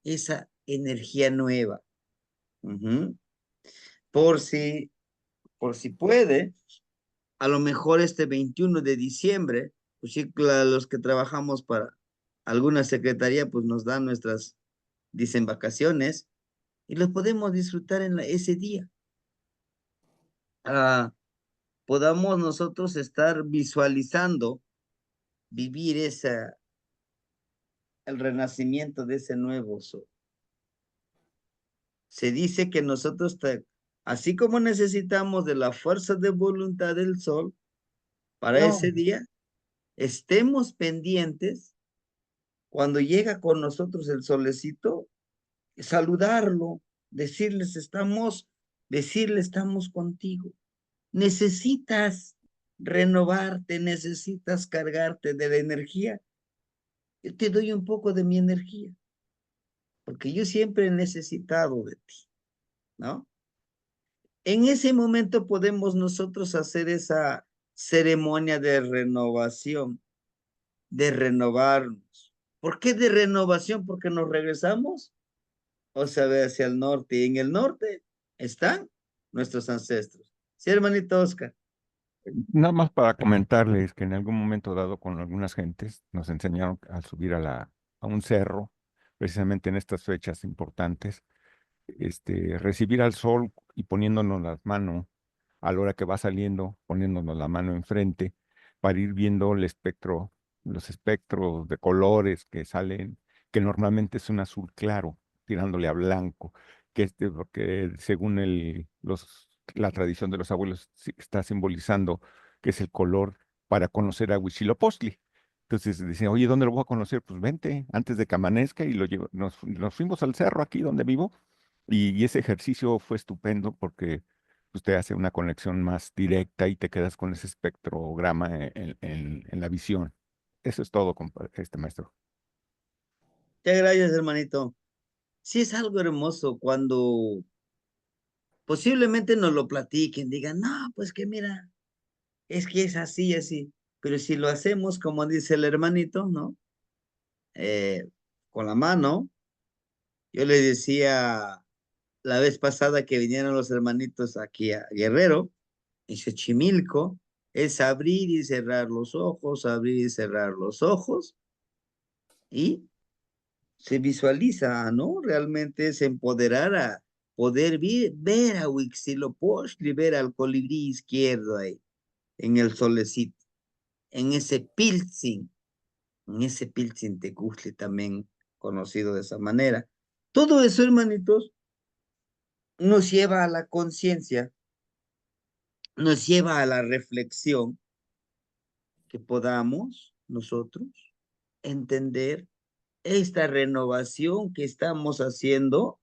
esa energía nueva. Ujú. Por si, por si puede, a lo mejor este 21 de diciembre, pues sí, los que trabajamos para alguna secretaría, pues nos dan nuestras, dicen, vacaciones, y los podemos disfrutar en ese día. Ah, podamos nosotros estar visualizando, vivir el renacimiento de ese nuevo sol. Se dice que nosotros, así como necesitamos de la fuerza de voluntad del sol para No, ese día, estemos pendientes cuando llega con nosotros el solecito, saludarlo, decirle estamos contigo. Necesitas renovarte, necesitas cargarte de la energía. Yo te doy un poco de mi energía, porque yo siempre he necesitado de ti, ¿no? En ese momento podemos nosotros hacer esa ceremonia de renovación, de renovarnos. ¿Por qué de renovación? Porque nos regresamos, o sea, hacia el norte. Y en el norte están nuestros ancestros. Sí, hermanito Oscar. Nada más para comentarles que en algún momento dado con algunas gentes nos enseñaron a subir a un cerro, precisamente en estas fechas importantes, recibir al sol y poniéndonos las manos a la hora que va saliendo, poniéndonos la mano enfrente para ir viendo el espectro, los espectros de colores que salen, que normalmente es un azul claro, tirándole a blanco, porque según los la tradición de los abuelos está simbolizando que es el color para conocer a Huitzilopochtli. Entonces decían, oye, ¿dónde lo voy a conocer? Pues vente antes de que amanezca y nos fuimos al cerro aquí donde vivo y ese ejercicio fue estupendo porque pues, te hace una conexión más directa y te quedas con ese espectrograma en la visión. Eso es todo, maestro. Muchas gracias, hermanito. Sí es algo hermoso cuando posiblemente nos lo platiquen, digan, no, pues que mira, es que es así, así. Pero si lo hacemos, como dice el hermanito, ¿no? Con la mano, yo le decía la vez pasada que vinieron los hermanitos aquí a Guerrero, en Xochimilco, es abrir y cerrar los ojos, abrir y cerrar los ojos, y se visualiza, ¿no? Realmente es empoderar a poder ver a Huitzilopochtli, ver al colibrí izquierdo ahí, en el solecito, en ese Piltzin tecuzli también conocido de esa manera. Todo eso, hermanitos, nos lleva a la conciencia, nos lleva a la reflexión, que podamos nosotros entender esta renovación que estamos haciendo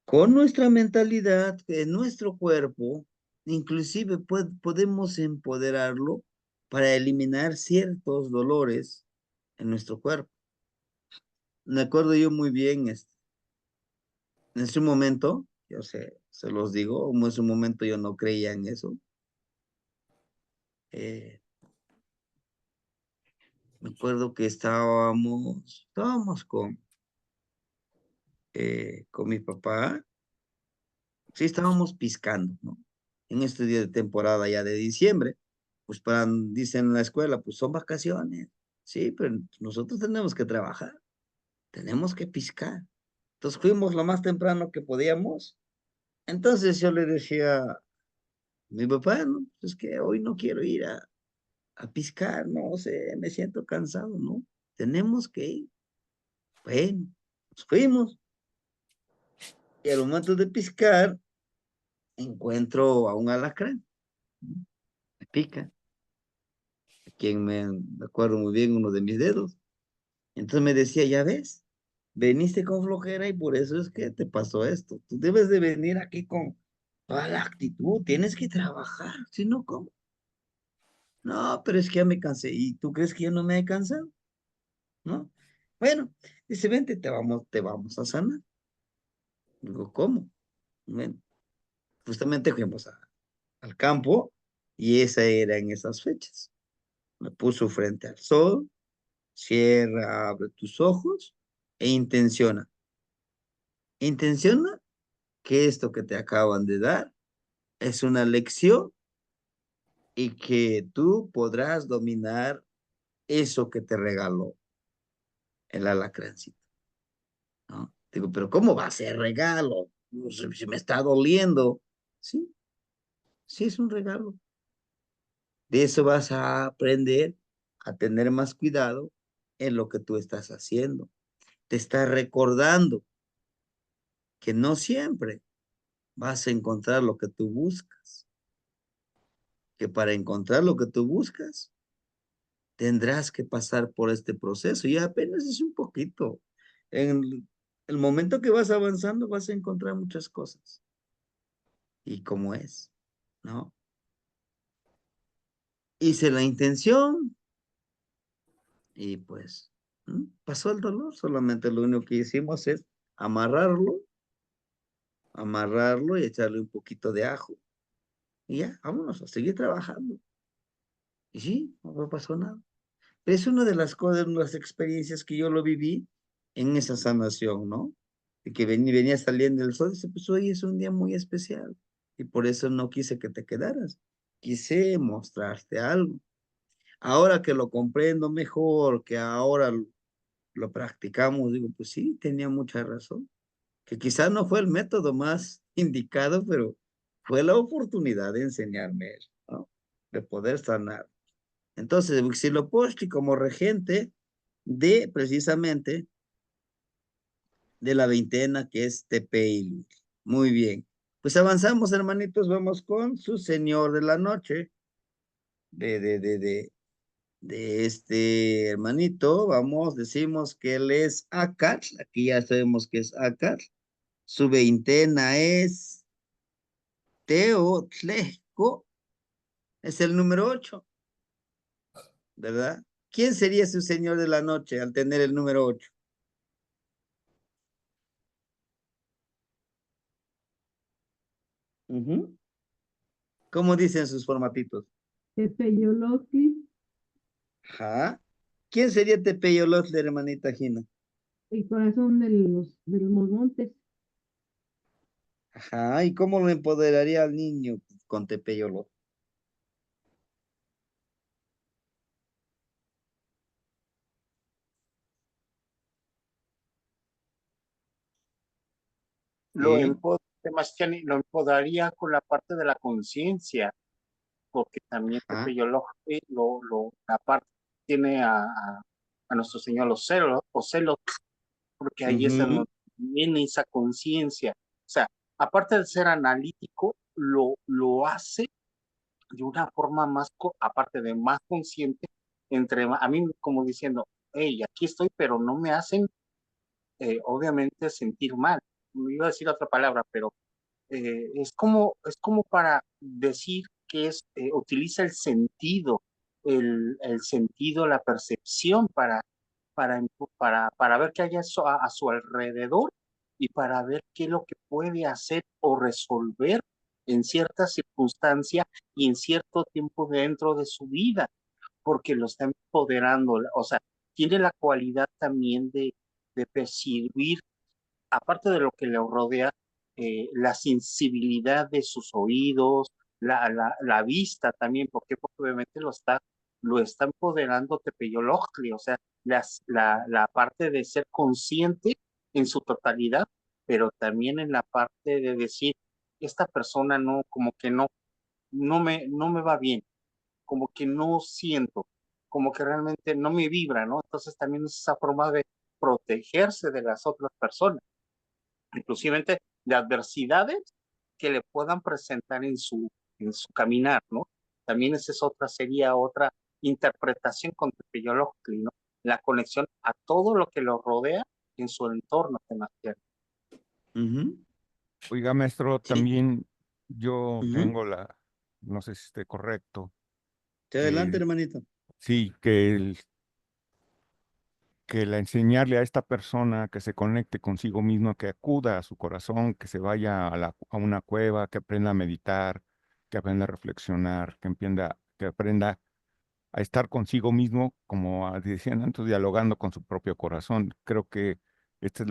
con nuestra mentalidad, en nuestro cuerpo, inclusive podemos empoderarlo para eliminar ciertos dolores en nuestro cuerpo. Me acuerdo yo muy bien, en ese momento, yo se los digo, en ese momento yo no creía en eso. Me acuerdo que estábamos con mi papá. Sí, estábamos piscando, ¿no? En este día de temporada ya de diciembre, pues dicen en la escuela, pues son vacaciones. Sí, pero nosotros tenemos que trabajar, tenemos que piscar. Entonces fuimos lo más temprano que podíamos. Entonces yo le decía a mi papá, no, pues es que hoy no quiero ir a piscar, no sé, me siento cansado, ¿no? Tenemos que ir. Bueno, nos fuimos. Y al momento de piscar, encuentro a un alacrán. Me pica. Quien me acuerdo muy bien, uno de mis dedos. Entonces me decía, ya ves, veniste con flojera y por eso es que te pasó esto. Tú debes de venir aquí con toda la actitud, tienes que trabajar, si no, ¿cómo? No, pero es que ya me cansé. ¿Y tú crees que yo no me he cansado? ¿No? Bueno, dice, vente, te vamos a sanar. Digo, ¿cómo? Bueno, justamente fuimos al campo y esa era en esas fechas. Me puso frente al sol, cierra, abre tus ojos e intenciona. Intenciona que esto que te acaban de dar es una lección y que tú podrás dominar eso que te regaló el alacrancito, ¿no? Digo, pero ¿cómo va a ser regalo? No sé, si me está doliendo. Sí, sí es un regalo. De eso vas a aprender a tener más cuidado en lo que tú estás haciendo. Te está recordando que no siempre vas a encontrar lo que tú buscas, que para encontrar lo que tú buscas, tendrás que pasar por este proceso y apenas es un poquito. En el momento que vas avanzando vas a encontrar muchas cosas y cómo es, ¿no? Hice la intención y pues pasó el dolor, solamente lo único que hicimos es amarrarlo, amarrarlo y echarle un poquito de ajo y ya, vámonos a seguir trabajando. Y sí, no pasó nada. Es una de las cosas, una de las experiencias que yo lo viví en esa sanación, ¿no? De que venía saliendo el sol, dice, pues hoy es un día muy especial y por eso no quise que te quedaras, quise mostrarte algo. Ahora que lo comprendo mejor, que ahora lo practicamos, digo, pues sí, tenía mucha razón, que quizás no fue el método más indicado, pero fue la oportunidad de enseñarme eso, ¿no? De poder sanar. Entonces, Huitzilopochtli como regente de precisamente de la veintena que es Tepeilui. Muy bien. Pues avanzamos, hermanitos, vamos con su señor de la noche. De este hermanito, vamos, decimos que él es Acar, aquí ya sabemos que es Acar. Su veintena es Teotlesco, es el número 8, ¿verdad? ¿Quién sería su señor de la noche al tener el número 8? ¿Cómo dicen sus formatitos? Tepeyolotli, Ajá. ¿Quién sería Tepeyolotl, hermanita Gina? el corazón de los montes. Ajá. ¿Y cómo lo empoderaría al niño con Tepeyolotl? Lo ¿Sí? Sebastián, lo empoderaría con la parte de la conciencia, porque también Ajá. la parte tiene a nuestro Señor los celos, porque ahí es en Ujú. donde viene esa conciencia. O sea, aparte de ser analítico, lo hace de una forma más, aparte de más consciente, a mí como diciendo, hey, aquí estoy, pero no me hacen, obviamente, sentir mal. Me iba a decir otra palabra, pero es como para decir que utiliza el sentido, el sentido, la percepción para, para ver qué hay a su alrededor y para ver qué es lo que puede hacer o resolver en cierta circunstancia y en cierto tiempo dentro de su vida, porque lo está empoderando, o sea, tiene la cualidad también de percibir, aparte de lo que le rodea, la sensibilidad de sus oídos, la vista también, porque obviamente lo está empoderando Tepeyolojli, o sea, la parte de ser consciente en su totalidad, pero también en la parte de decir, esta persona no, como que no me va bien, como que no siento, como que realmente no me vibra, ¿no? Entonces también es esa forma de protegerse de las otras personas, inclusive de adversidades que le puedan presentar en su caminar, ¿no? También sería otra interpretación con Tepeyolojli, ¿no? La conexión a todo lo que lo rodea en su entorno temático. Ujú. Oiga, maestro, Sí. también yo Ujú. tengo no sé si esté correcto, Sí, adelante, que hermanito. sí, que la enseñarle a esta persona que se conecte consigo mismo, que acuda a su corazón, que se vaya a una cueva, que aprenda a meditar, que aprenda a reflexionar, que aprenda a estar consigo mismo, como decían antes, dialogando con su propio corazón. Creo que esta es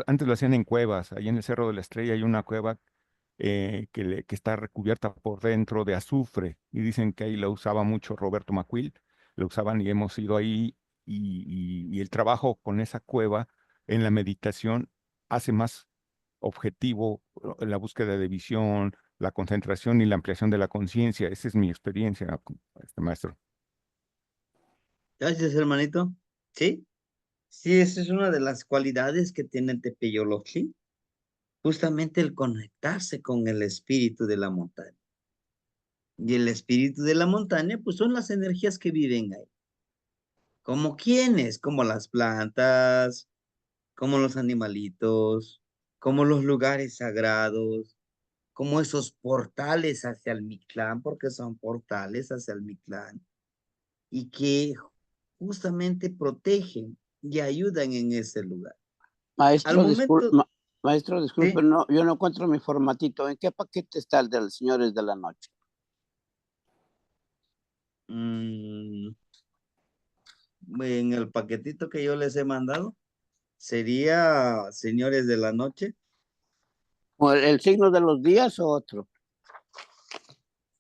antes lo hacían en cuevas. Ahí en el Cerro de la Estrella hay una cueva que está recubierta por dentro de azufre, y dicen que ahí la usaba mucho Roberto Macuil, lo usaban y hemos ido ahí, y el trabajo con esa cueva en la meditación hace más objetivo la búsqueda de visión, la concentración y la ampliación de la conciencia. Esa es mi experiencia, maestro. Gracias, hermanito. Sí, sí, esa es una de las cualidades que tiene el Tepeyolojli, justamente el conectarse con el espíritu de la montaña. Y el espíritu de la montaña, pues son las energías que viven ahí. ¿Como quiénes? Como las plantas, como los animalitos, como los lugares sagrados, como esos portales hacia el Mictlán, porque son portales hacia el Mictlán, y que justamente protegen y ayudan en ese lugar. Al Maestro, momento, maestro, disculpe, sí, no, yo no encuentro mi formatito. ¿En qué paquete está el de los señores de la noche? mm, en el paquetito que yo les he mandado, sería Señores de la Noche. ¿O el signo de los días o otro?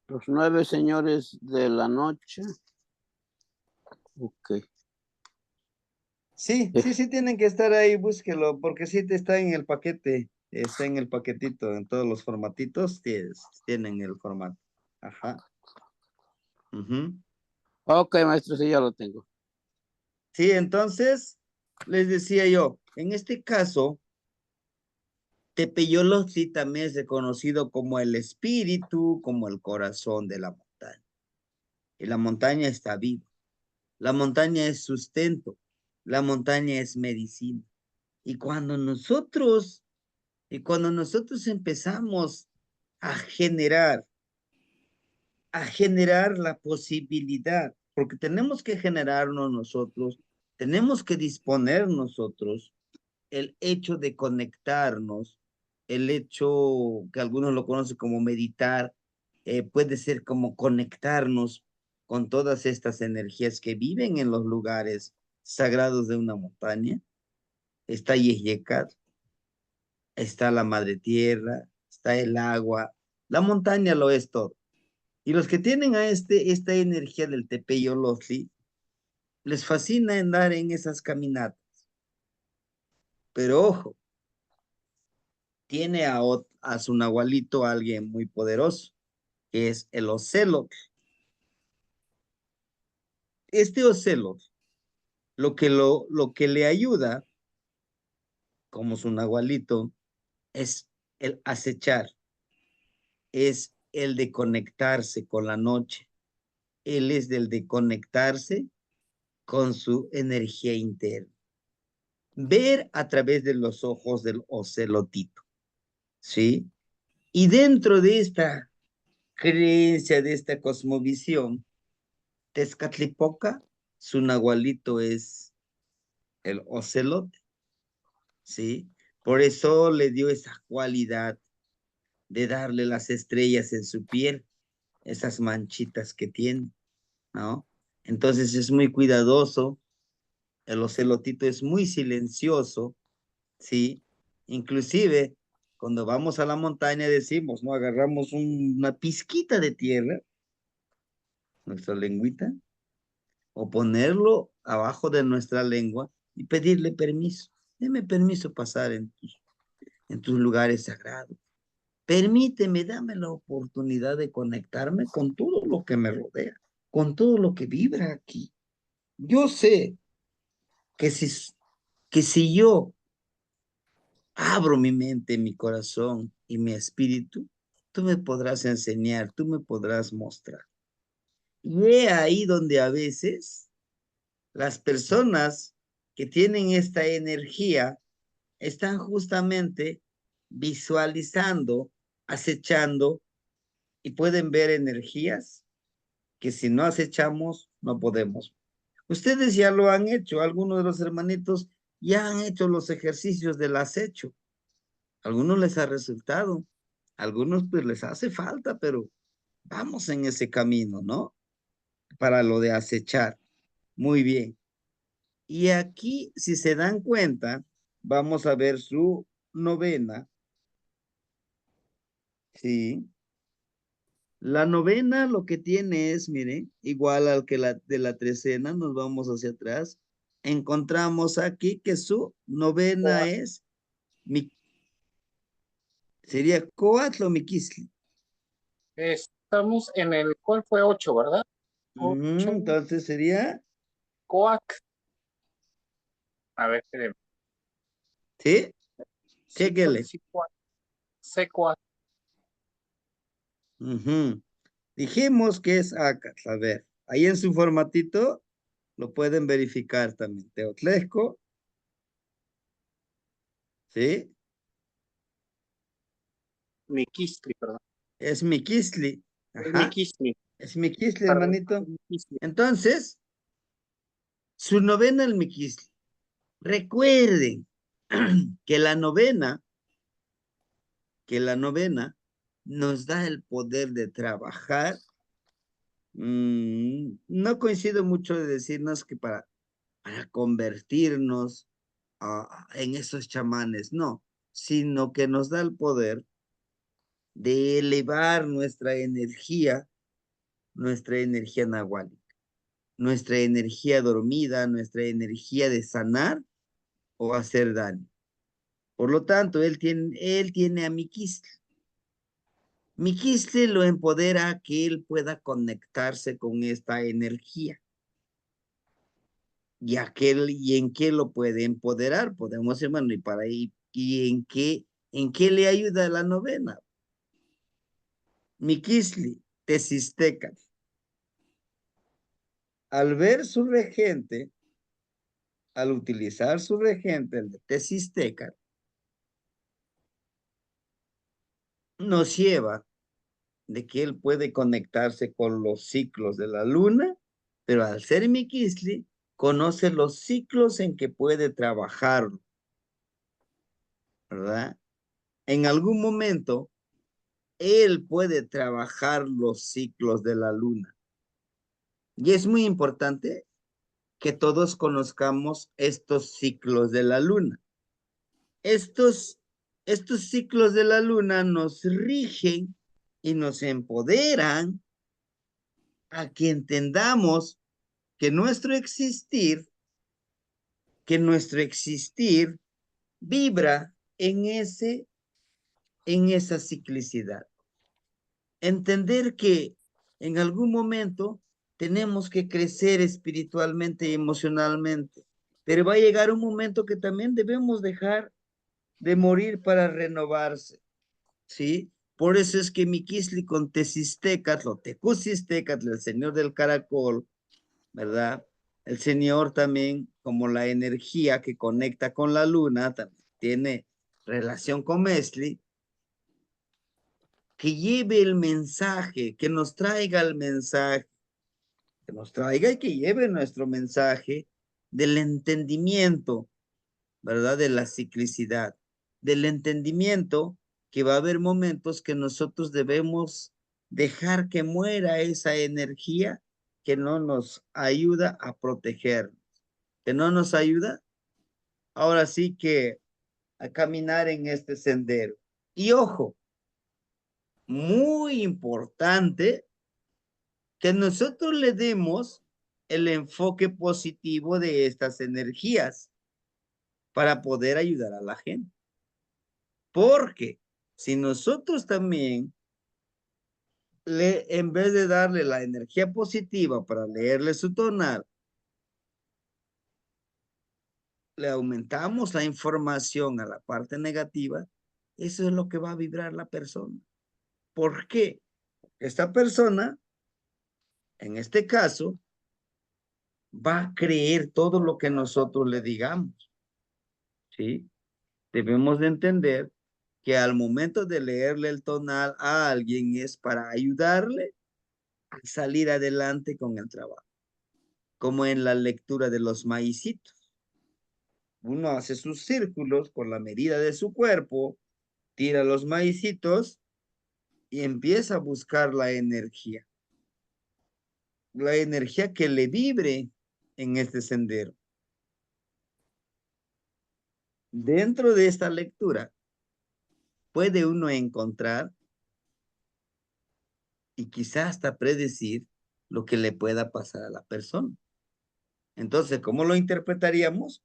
Los 9 señores de la noche. Ok. Sí, sí, sí tienen que estar ahí, búsquelo, porque sí te está en el paquete, está en el paquetito, en todos los formatitos tienen el formato. Ajá. Ujú. Ok, maestro, sí, ya lo tengo. Sí, entonces, les decía yo, en este caso, Tepeyolotli también es reconocido como el espíritu, como el corazón de la montaña. Y la montaña está viva. La montaña es sustento. La montaña es medicina. Y cuando nosotros empezamos a generar la posibilidad, porque tenemos que generarnos nosotros, tenemos que disponer nosotros el hecho de conectarnos, el hecho que algunos lo conocen como meditar, puede ser como conectarnos con todas estas energías que viven en los lugares sagrados de una montaña. Está Yeyecat, está la madre tierra, está el agua, la montaña lo es todo. Y los que tienen a esta energía del Tepeyolotli, les fascina andar en esas caminatas. Pero ojo, tiene a su nahualito alguien muy poderoso, que es el Ocelot. Este Ocelot, lo que le ayuda, como su nahualito, es el acechar, es el de conectarse con la noche. Él es del de conectarse con su energía interna. Ver a través de los ojos del ocelotito, ¿sí? Y dentro de esta creencia, de esta cosmovisión, Tezcatlipoca, su nahualito es el ocelote, ¿sí? Por eso le dio esa cualidad de darle las estrellas en su piel, esas manchitas que tiene, ¿no? Entonces es muy cuidadoso, el ocelotito es muy silencioso, ¿sí? Inclusive, cuando vamos a la montaña decimos, ¿no? Agarramos una pizquita de tierra, nuestra lengüita, o ponerlo abajo de nuestra lengua y pedirle permiso. Deme permiso pasar en tus lugares sagrados. Permíteme, dame la oportunidad de conectarme con todo lo que me rodea, con todo lo que vibra aquí. Yo sé que si yo abro mi mente, mi corazón y mi espíritu, tú me podrás enseñar, tú me podrás mostrar. Y he ahí donde a veces las personas que tienen esta energía están justamente visualizando, acechando y pueden ver energías que si no acechamos no podemos. Ustedes ya lo han hecho, algunos de los hermanitos ya han hecho los ejercicios del acecho. A algunos les ha resultado, a algunos pues les hace falta, pero vamos en ese camino, ¿no? Para lo de acechar. Muy bien. Y aquí, si se dan cuenta, vamos a ver su novena. Sí. La novena lo que tiene es, miren, igual al que la de la trecena, nos vamos hacia atrás. Encontramos aquí que su novena es, sería Coatl o Miquisli. Estamos en el, ¿cuál fue 8, verdad? 8, Entonces sería, Coac. A ver, espéreme. ¿sí? Sí, creo que Chéquele. sí, Coac. Secoac. Dijimos que es Acatl. A ver, ahí en su formatito lo pueden verificar también. Teotlesco, ¿sí? Miquistli, perdón. Es Miquisli. Ajá. Miquistli. Es Miquisli, Perdón, hermanito. Miquistli. Entonces, su novena el Miquisli. Recuerden que la novena nos da el poder de trabajar. No coincido mucho de decirnos que para convertirnos en esos chamanes, no, sino que nos da el poder de elevar nuestra energía nahuálica, nuestra energía dormida, nuestra energía de sanar o hacer daño. Por lo tanto, él tiene a Miquistle. Miquistle lo empodera a que él pueda conectarse con esta energía. ¿Y en qué lo puede empoderar? Podemos decir, bueno, ¿y en qué ¿En qué le ayuda la novena? Miquisli, Tesistecat. Al ver su regente, al utilizar su regente, el de Tesistecat, nos lleva de que él puede conectarse con los ciclos de la luna, pero al ser Miquisli, conoce los ciclos en que puede trabajar, ¿verdad? En algún momento, él puede trabajar los ciclos de la luna. Y es muy importante que todos conozcamos estos ciclos de la luna. Estos ciclos de la luna nos rigen y nos empoderan a que entendamos que nuestro existir vibra en esa ciclicidad. Entender que en algún momento tenemos que crecer espiritualmente y emocionalmente, pero va a llegar un momento que también debemos dejar de morir para renovarse, ¿sí? Por eso es que Miquisli con Tesistecatl o Tecusistecatl, el señor del caracol, ¿verdad? El señor también, como la energía que conecta con la luna, también tiene relación con Mesli, que lleve el mensaje, que nos traiga el mensaje, que nos traiga y que lleve nuestro mensaje del entendimiento, ¿verdad? De la ciclicidad, del entendimiento que va a haber momentos que nosotros debemos dejar que muera esa energía que no nos ayuda a proteger, que no nos ayuda, ahora sí que a caminar en este sendero. Y ojo, muy importante que nosotros le demos el enfoque positivo de estas energías para poder ayudar a la gente. Porque si nosotros también, en vez de darle la energía positiva para leerle su tonal, le aumentamos la información a la parte negativa, eso es lo que va a vibrar la persona. ¿Por qué? Esta persona, en este caso, va a creer todo lo que nosotros le digamos, ¿sí? Debemos de entender que al momento de leerle el tonal a alguien es para ayudarle a salir adelante con el trabajo, como en la lectura de los maicitos. Uno hace sus círculos con la medida de su cuerpo, tira los maicitos y empieza a buscar la energía que le vibre en este sendero. Dentro de esta lectura puede uno encontrar y quizás hasta predecir lo que le pueda pasar a la persona. Entonces, ¿cómo lo interpretaríamos?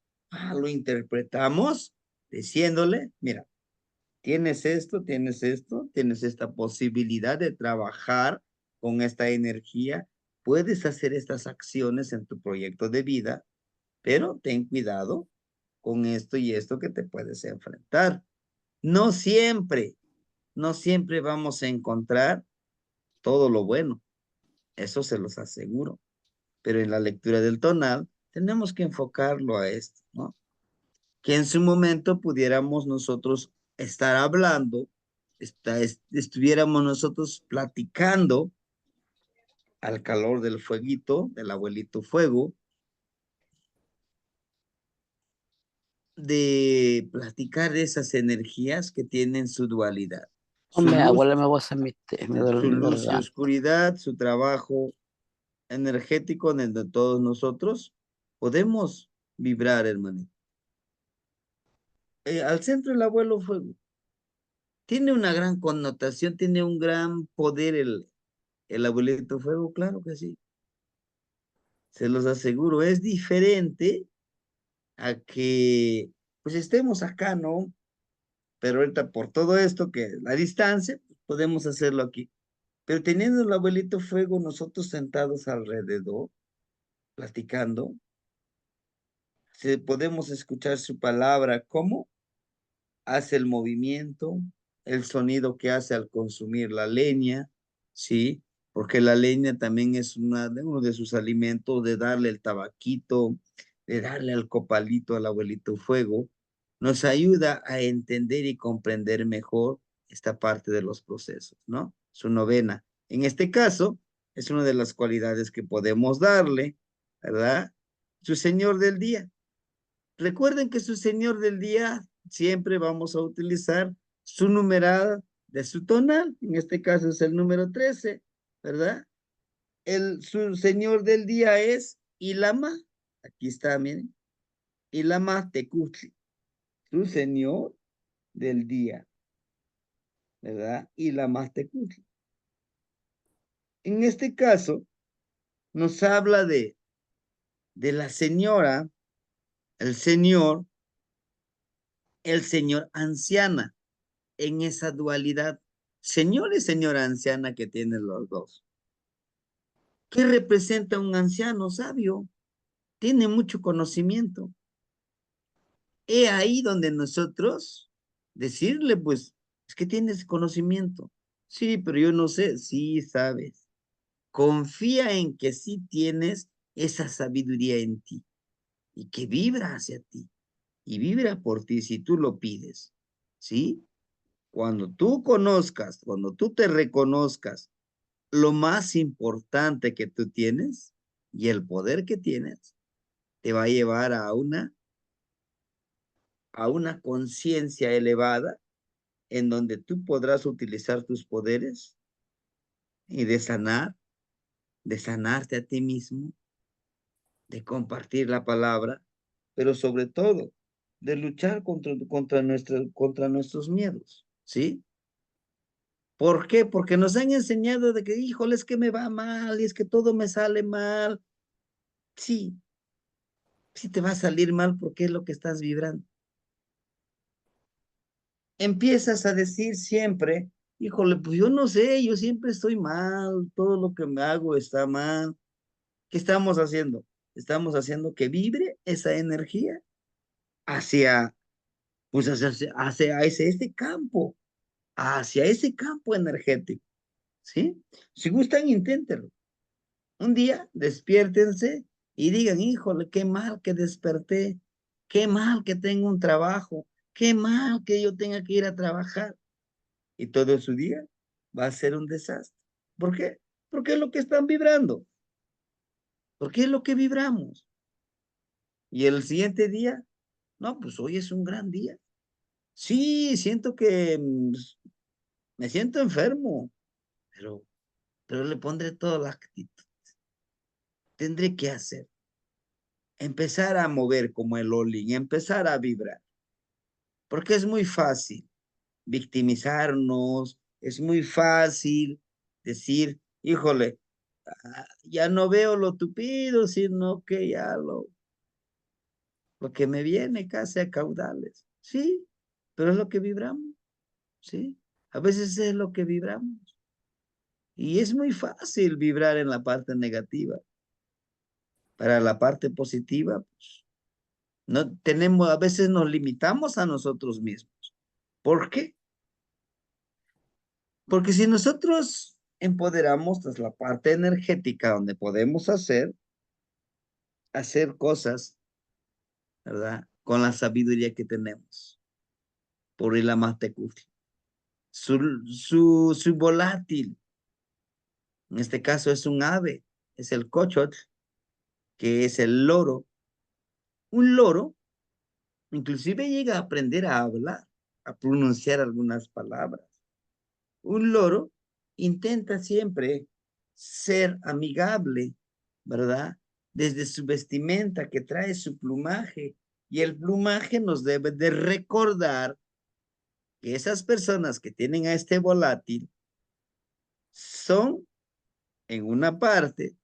Lo interpretamos diciéndole, mira, tienes esto, tienes esta posibilidad de trabajar con esta energía, puedes hacer estas acciones en tu proyecto de vida, pero ten cuidado con esto y esto que te puedes enfrentar. No siempre vamos a encontrar todo lo bueno, eso se los aseguro, pero en la lectura del tonal tenemos que enfocarlo a esto, ¿no? Que en su momento pudiéramos nosotros estar hablando, estuviéramos nosotros platicando al calor del fueguito, del abuelito fuego, de platicar de esas energías que tienen su dualidad. Hombre, abuela, me voy a hacer me duele Su mi luz y garganta. oscuridad, su trabajo energético en el de todos nosotros, podemos vibrar, hermanito. Al centro del abuelo fuego tiene una gran connotación, tiene un gran poder el abuelito fuego, claro que sí. Se los aseguro, es diferente a que pues estemos acá, ¿no? Pero ahorita por todo esto que la distancia, pues, podemos hacerlo aquí. Pero teniendo el abuelito fuego, nosotros sentados alrededor, platicando, podemos escuchar su palabra como hace el movimiento, el sonido que hace al consumir la leña, ¿sí? Porque la leña también es uno de sus alimentos, de darle el tabaquito, de darle al copalito al abuelito fuego, nos ayuda a entender y comprender mejor esta parte de los procesos, ¿no? Su novena. En este caso, es una de las cualidades que podemos darle, ¿verdad? Su señor del día. Recuerden que su señor del día siempre vamos a utilizar su numerada de su tonal. En este caso es el número 13, ¿verdad? Su señor del día es Ilama. Aquí está, miren. Ilama Tecutli. Su señor del día, ¿verdad? Ilama Tecutli. En este caso, nos habla de la señora, el señor anciana, en esa dualidad. Señor y señora anciana que tienen los dos. ¿Qué representa un anciano sabio? Tiene mucho conocimiento. He ahí donde nosotros decirle, pues, es que tienes conocimiento. Sí, pero yo no sé. Sí, sabes. Confía en que sí tienes esa sabiduría en ti y que vibra hacia ti y vibra por ti si tú lo pides. ¿Sí? Cuando tú conozcas, cuando tú te reconozcas lo más importante que tú tienes y el poder que tienes, te va a llevar a una conciencia elevada en donde tú podrás utilizar tus poderes y de sanarte a ti mismo, de compartir la palabra, pero sobre todo de luchar contra nuestros miedos, ¿sí? ¿Por qué? Porque nos han enseñado de que, híjole, es que me va mal y es que todo me sale mal. Sí, sí te va a salir mal porque es lo que estás vibrando. Empiezas a decir siempre, híjole, pues yo no sé, yo siempre estoy mal, todo lo que me hago está mal. ¿Qué estamos haciendo? Estamos haciendo que vibre esa energía hacia, pues hacia ese campo energético, ¿sí? Si gustan, inténtenlo. Un día despiértense y digan, híjole, qué mal que desperté, qué mal que tengo un trabajo, qué mal que yo tenga que ir a trabajar. Y todo su día va a ser un desastre. ¿Por qué? Porque es lo que están vibrando. Porque es lo que vibramos. Y el siguiente día, no, pues hoy es un gran día. Sí, siento que me siento enfermo, pero le pondré toda la actitud. Tendré que hacer. Empezar a mover como el Olin, empezar a vibrar. Porque es muy fácil victimizarnos, es muy fácil decir, híjole, ya no veo lo tupido, sino que ya lo que me viene casi a caudales. Sí, pero es lo que vibramos, ¿sí? A veces es lo que vibramos. Y es muy fácil vibrar en la parte negativa. Para la parte positiva, pues, no tenemos, a veces nos limitamos a nosotros mismos. ¿Por qué? Porque si nosotros empoderamos pues, la parte energética donde podemos hacer cosas, ¿verdad? Con la sabiduría que tenemos. Por el Amatecutli. Su volátil, en este caso es un ave, es el cochot, que es el loro. Un loro, inclusive llega a aprender a hablar, a pronunciar algunas palabras. Un loro intenta siempre ser amigable, ¿verdad? Desde su vestimenta que trae su plumaje. Y el plumaje nos debe de recordar que esas personas que tienen a este volátil son, en una parte,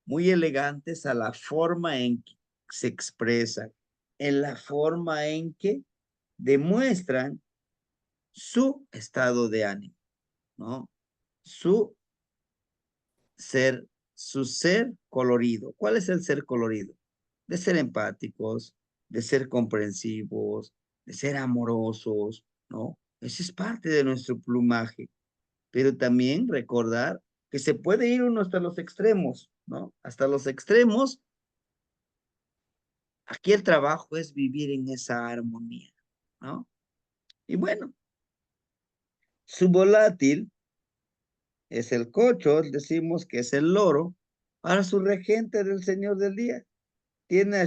muy elegantes a la forma en que se expresan, en la forma en que demuestran su estado de ánimo, ¿no? Su ser, su ser colorido. ¿Cuál es el ser colorido? De ser empáticos, de ser comprensivos, de ser amorosos, ¿no? Esa es parte de nuestro plumaje, pero también recordar que se puede ir uno hasta los extremos, ¿no? Hasta los extremos. Aquí el trabajo es vivir en esa armonía, ¿no? Y bueno, su volátil es el cocho, decimos que es el loro, para su regente del señor del día. Tiene a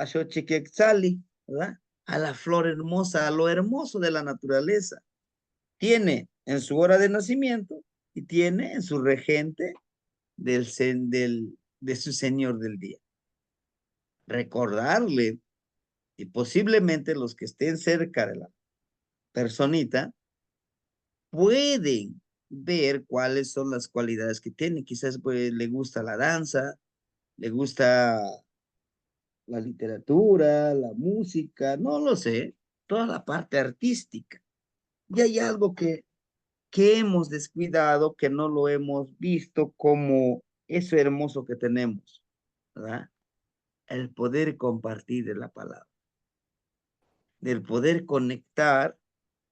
Xochiquetzali, ¿verdad? A la flor hermosa, a lo hermoso de la naturaleza. Tiene en su hora de nacimiento y tiene en su regente de su señor del día. Recordarle, y posiblemente los que estén cerca de la personita, pueden ver cuáles son las cualidades que tiene. Quizás pues, le gusta la danza, le gusta la literatura, la música, no lo sé, toda la parte artística. Y hay algo que hemos descuidado, que no lo hemos visto como eso hermoso que tenemos, ¿verdad? El poder compartir de la palabra, del poder conectar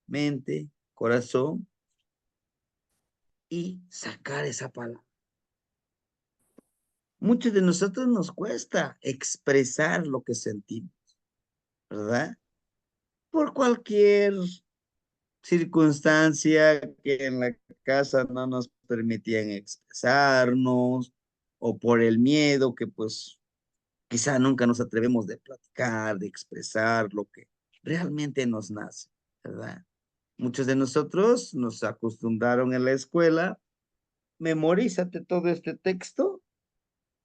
mente, corazón y sacar esa palabra. Muchos de nosotros nos cuesta expresar lo que sentimos, ¿verdad? Por cualquier circunstancia que en la casa no nos permitían expresarnos o por el miedo que pues quizá nunca nos atrevemos de platicar, de expresar lo que realmente nos nace, ¿verdad? Muchos de nosotros nos acostumbraron en la escuela, memorízate todo este texto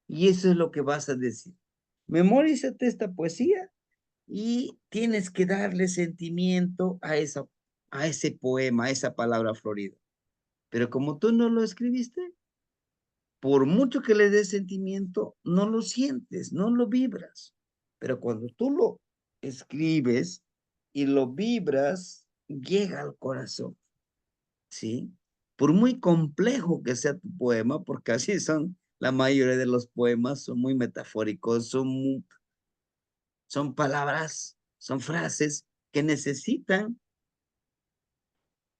y eso es lo que vas a decir. Memorízate esta poesía y tienes que darle sentimiento a ese poema, a esa palabra florida. Pero como tú no lo escribiste, por mucho que le des sentimiento, no lo sientes, no lo vibras. Pero cuando tú lo escribes y lo vibras, llega al corazón, ¿sí? Por muy complejo que sea tu poema, porque así son la mayoría de los poemas, son muy metafóricos, son palabras, son frases que necesitan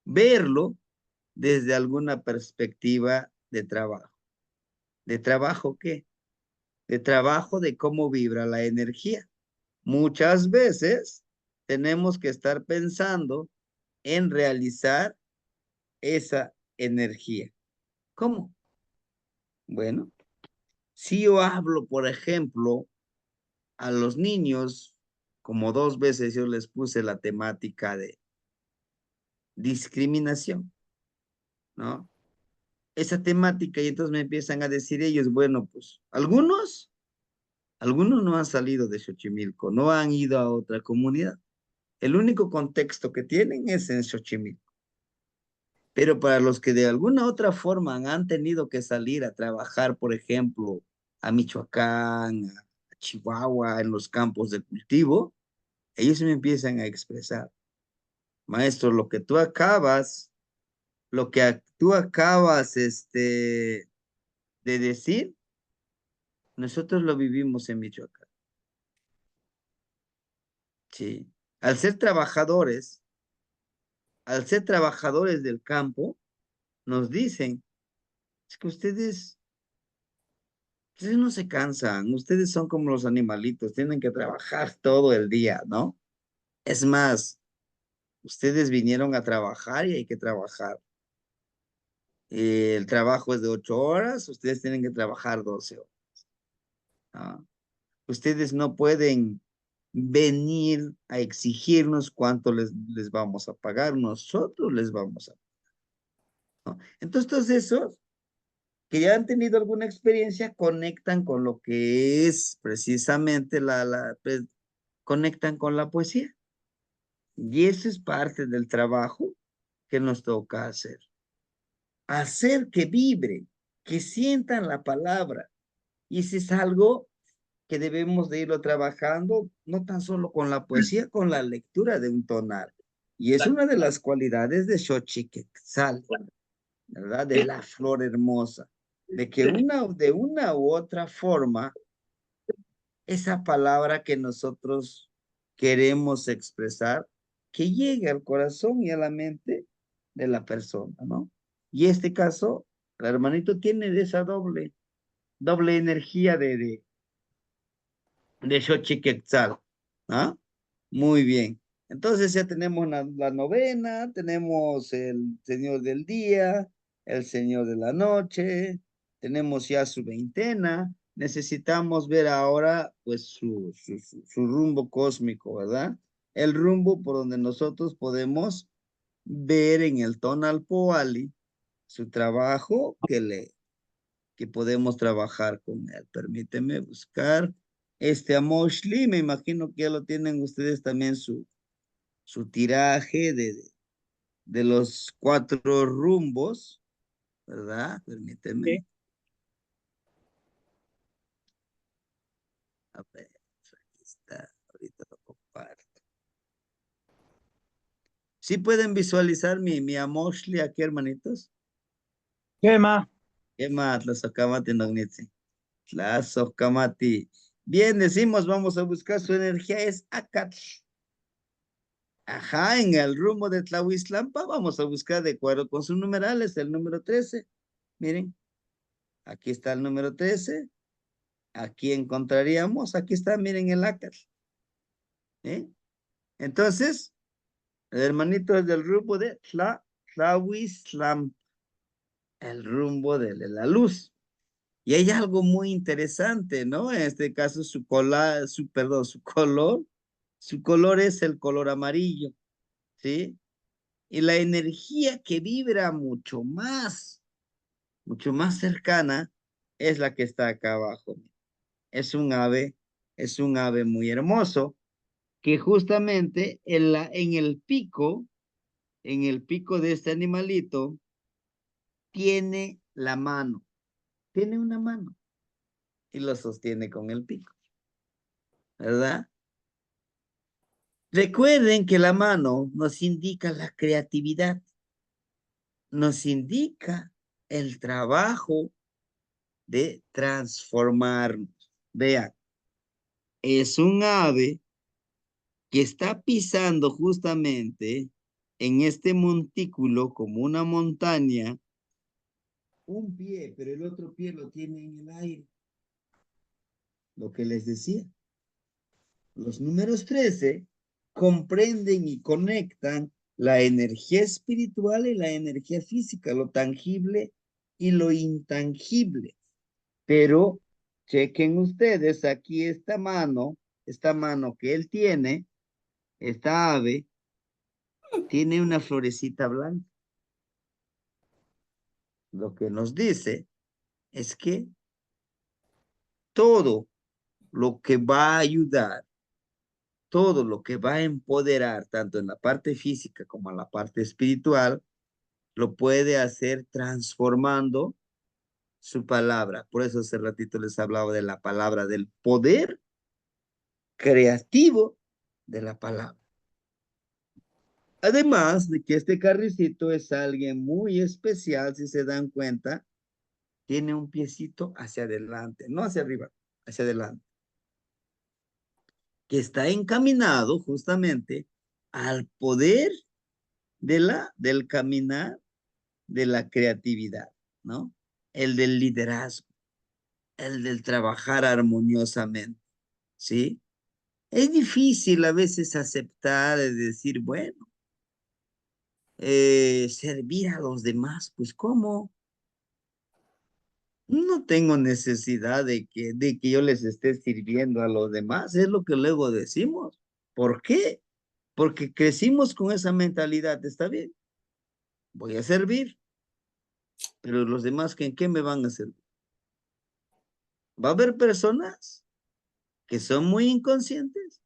verlo desde alguna perspectiva de trabajo. ¿De trabajo qué? De trabajo de cómo vibra la energía. Muchas veces tenemos que estar pensando en realizar esa energía. ¿Cómo? Bueno, si yo hablo, por ejemplo, a los niños, como 2 veces yo les puse la temática de discriminación, ¿no? Esa temática y entonces me empiezan a decir ellos, bueno, pues algunos no han salido de Xochimilco, no han ido a otra comunidad. El único contexto que tienen es en Xochimilco. Pero para los que de alguna otra forma han tenido que salir a trabajar, por ejemplo, a Michoacán, a Chihuahua, en los campos de cultivo, ellos me empiezan a expresar, maestro, lo que tú acabas de decir, nosotros lo vivimos en Michoacán. Sí. Al ser trabajadores del campo, nos dicen, es que ustedes no se cansan, ustedes son como los animalitos, tienen que trabajar todo el día, ¿no? Es más, ustedes vinieron a trabajar y hay que trabajar. El trabajo es de 8 horas, ustedes tienen que trabajar 12 horas. ¿No? Ustedes no pueden venir a exigirnos cuánto les vamos a pagar, nosotros les vamos a pagar. ¿No? Entonces, todos esos que ya han tenido alguna experiencia conectan con lo que es precisamente pues, conectan con la poesía. Y eso es parte del trabajo que nos toca hacer. Hacer que vibren, que sientan la palabra. Y eso es algo que debemos de irlo trabajando, no tan solo con la poesía, con la lectura de un tonal. Y es una de las cualidades de Xochiquetzal, ¿verdad? De la flor hermosa, de que de una u otra forma, esa palabra que nosotros queremos expresar que llegue al corazón y a la mente de la persona, ¿no? Y este caso, el hermanito tiene esa doble energía de Xochiquetzal, ¿ah? Muy bien. Entonces ya tenemos la novena, tenemos el Señor del día, el Señor de la noche, tenemos ya su veintena. Necesitamos ver ahora pues su rumbo cósmico, ¿verdad? El rumbo por donde nosotros podemos ver en el Tonal Poali su trabajo que podemos trabajar con él. Permíteme buscar este Amoshli, me imagino que ya lo tienen ustedes también su tiraje de los 4 rumbos, ¿verdad? Permíteme. Sí. A ver, aquí está, ahorita lo comparto. ¿Sí pueden visualizar mi Amoshli aquí, hermanitos? Gema. ¿Qué más? La Sokamati Nognitsi. La Sokamati. Bien, decimos, vamos a buscar su energía, es Akat. Ajá, en el rumbo de Tlahuizlampa vamos a buscar de acuerdo con sus numerales, el número 13. Miren, aquí está el número 13. Aquí encontraríamos, aquí está, miren el Akat. ¿Eh? Entonces, el hermanito es del rumbo de Tlahuizlampa, el rumbo de la luz. Y hay algo muy interesante, ¿no? En este caso, su color es el color amarillo, ¿sí? Y la energía que vibra mucho más cercana, es la que está acá abajo. Es un ave muy hermoso, que justamente en el pico de este animalito, tiene la mano, tiene una mano, y lo sostiene con el pico, ¿verdad? Recuerden que la mano nos indica la creatividad, nos indica el trabajo de transformarnos. Vean, es un ave que está pisando justamente en este montículo como una montaña, un pie, pero el otro pie lo tiene en el aire. Lo que les decía, los números 13 comprenden y conectan la energía espiritual y la energía física, lo tangible y lo intangible. Pero chequen ustedes aquí esta mano que él tiene, esta ave, tiene una florecita blanca. Lo que nos dice es que todo lo que va a ayudar, todo lo que va a empoderar, tanto en la parte física como en la parte espiritual, lo puede hacer transformando su palabra. Por eso hace ratito les hablaba de la palabra, del poder creativo de la palabra. Además de que este carricito es alguien muy especial, si se dan cuenta, tiene un piecito hacia adelante, no hacia arriba, hacia adelante, que está encaminado justamente al poder del caminar, de la creatividad, ¿no? El del liderazgo, el del trabajar armoniosamente, ¿sí? Es difícil a veces aceptar, es decir, bueno, servir a los demás, pues ¿cómo? No tengo necesidad de que yo les esté sirviendo a los demás, es lo que luego decimos. ¿Por qué? Porque crecimos con esa mentalidad, está bien, voy a servir, pero los demás, ¿en qué me van a servir? Va a haber personas que son muy inconscientes,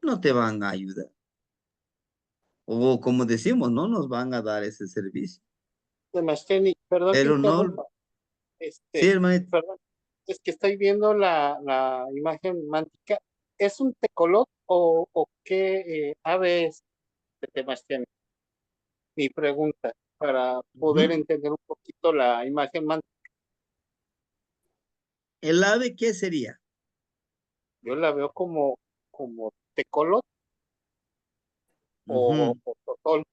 no te van a ayudar. O como decimos, no nos van a dar ese servicio. Demasteni, perdón que Pero no, interrumpa. sí, hermanito. Perdón, es que estoy viendo la imagen mántica. ¿Es un tecolot o qué ave es de Temasteni? Mi pregunta, para poder Ujú. entender un poquito la imagen mántica. ¿El ave qué sería? Yo la veo como tecolote Ujú. o totol.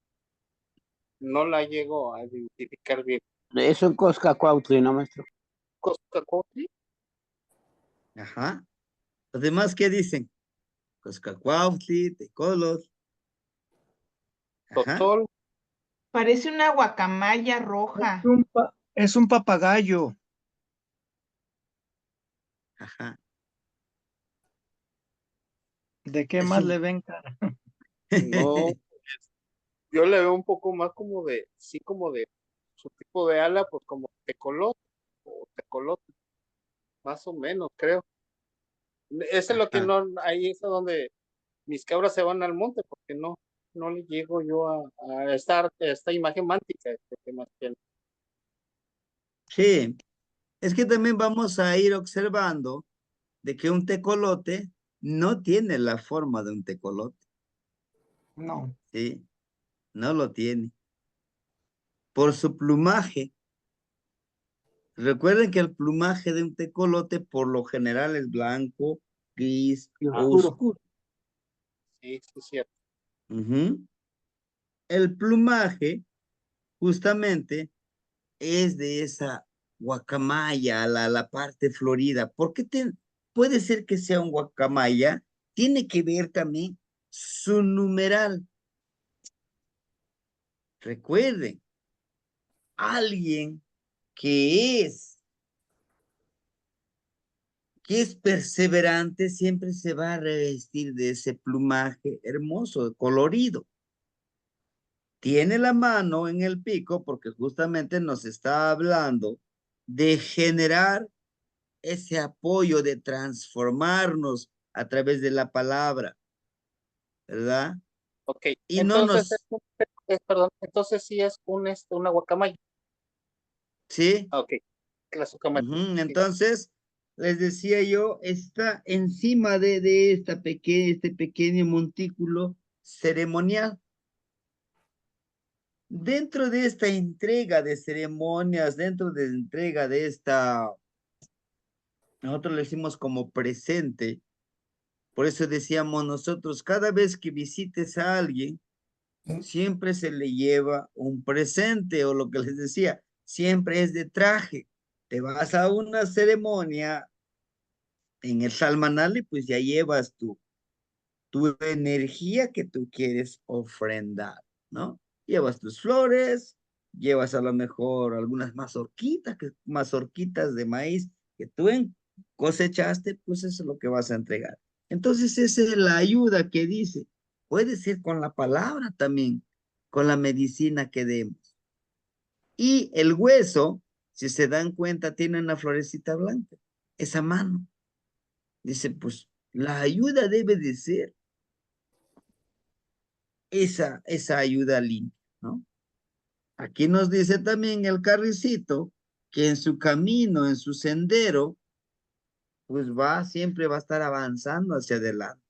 No la llego a identificar bien. Eso en Coscacuautli, ¿no, maestro? Coscacuautli, Ajá. Los demás, ¿qué dicen? Coscacuautli, Tecolot. Ajá, totol, Parece una guacamaya roja. Es un papagayo. ajá. ¿De qué Es más un- le ven cara? no. Yo le veo un poco más como de, sí, como de su tipo de ala, pues como tecolote o tecolote, más o menos, creo. Ese es lo que Ajá. no, ahí es a donde mis cabras se van al monte, porque no le llego yo a esta imagen mántica. Más que- Sí, es que también vamos a ir observando de que un tecolote no tiene la forma de un tecolote, No. ¿sí? No lo tiene. Por su plumaje. Recuerden que el plumaje de un tecolote por lo general es blanco, gris Y o oscuro. oscuro. Sí, sí, es cierto. Ujú. El plumaje justamente es de esa guacamaya, la parte florida. ¿Por qué puede ser que sea un guacamaya? Tiene que ver también su numeral. Recuerden, alguien que es perseverante siempre se va a revestir de ese plumaje hermoso, colorido. Tiene la mano en el pico porque justamente nos está hablando de generar ese apoyo, de transformarnos a través de la palabra, ¿verdad? Ok, Y no entonces, nos, perdón, entonces sí es una guacamaya. ¿sí? Ah, ok, la guacamaya. Ujú. Sí. Entonces, les decía yo, está encima de este pequeño montículo ceremonial. Dentro de esta entrega de ceremonias, dentro de la entrega de nosotros le decimos como presente, por eso decíamos nosotros, cada vez que visites a alguien, siempre se le lleva un presente, o lo que les decía, siempre es de traje. Te vas a una ceremonia en el Salmanale, pues ya llevas tu energía que tú quieres ofrendar, ¿no? Llevas tus flores, llevas a lo mejor algunas mazorquitas de maíz que tú cosechaste, pues eso es lo que vas a entregar. Entonces esa es la ayuda que dice. Puede ser con la palabra también, con la medicina que demos. Y el hueso, si se dan cuenta, tiene una florecita blanca, esa mano. Dice, pues la ayuda debe de ser esa ayuda limpia, ¿no? Aquí nos dice también el carricito que en su camino, en su sendero, pues siempre va a estar avanzando hacia adelante.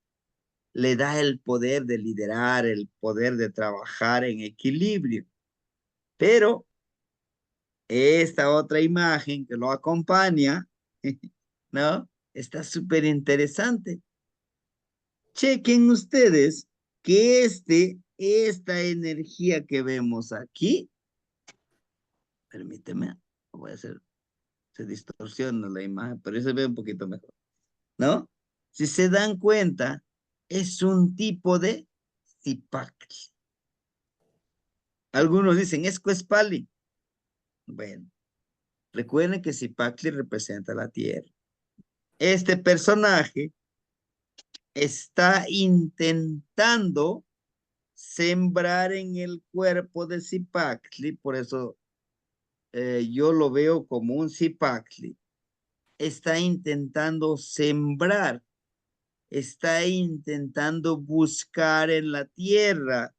Le da el poder de liderar, el poder de trabajar en equilibrio. Pero esta otra imagen que lo acompaña, ¿no? Está súper interesante. Chequen ustedes que esta energía que vemos aquí, permíteme, voy a hacer, se distorsiona la imagen, pero se ve un poquito mejor, ¿no? Si se dan cuenta, es un tipo de zipacli. Algunos dicen, es Cuespali. Bueno, recuerden que zipacli representa la tierra. Este personaje está intentando sembrar en el cuerpo de zipacli, por eso yo lo veo como un zipacli. Está intentando sembrar, está intentando buscar en la tierra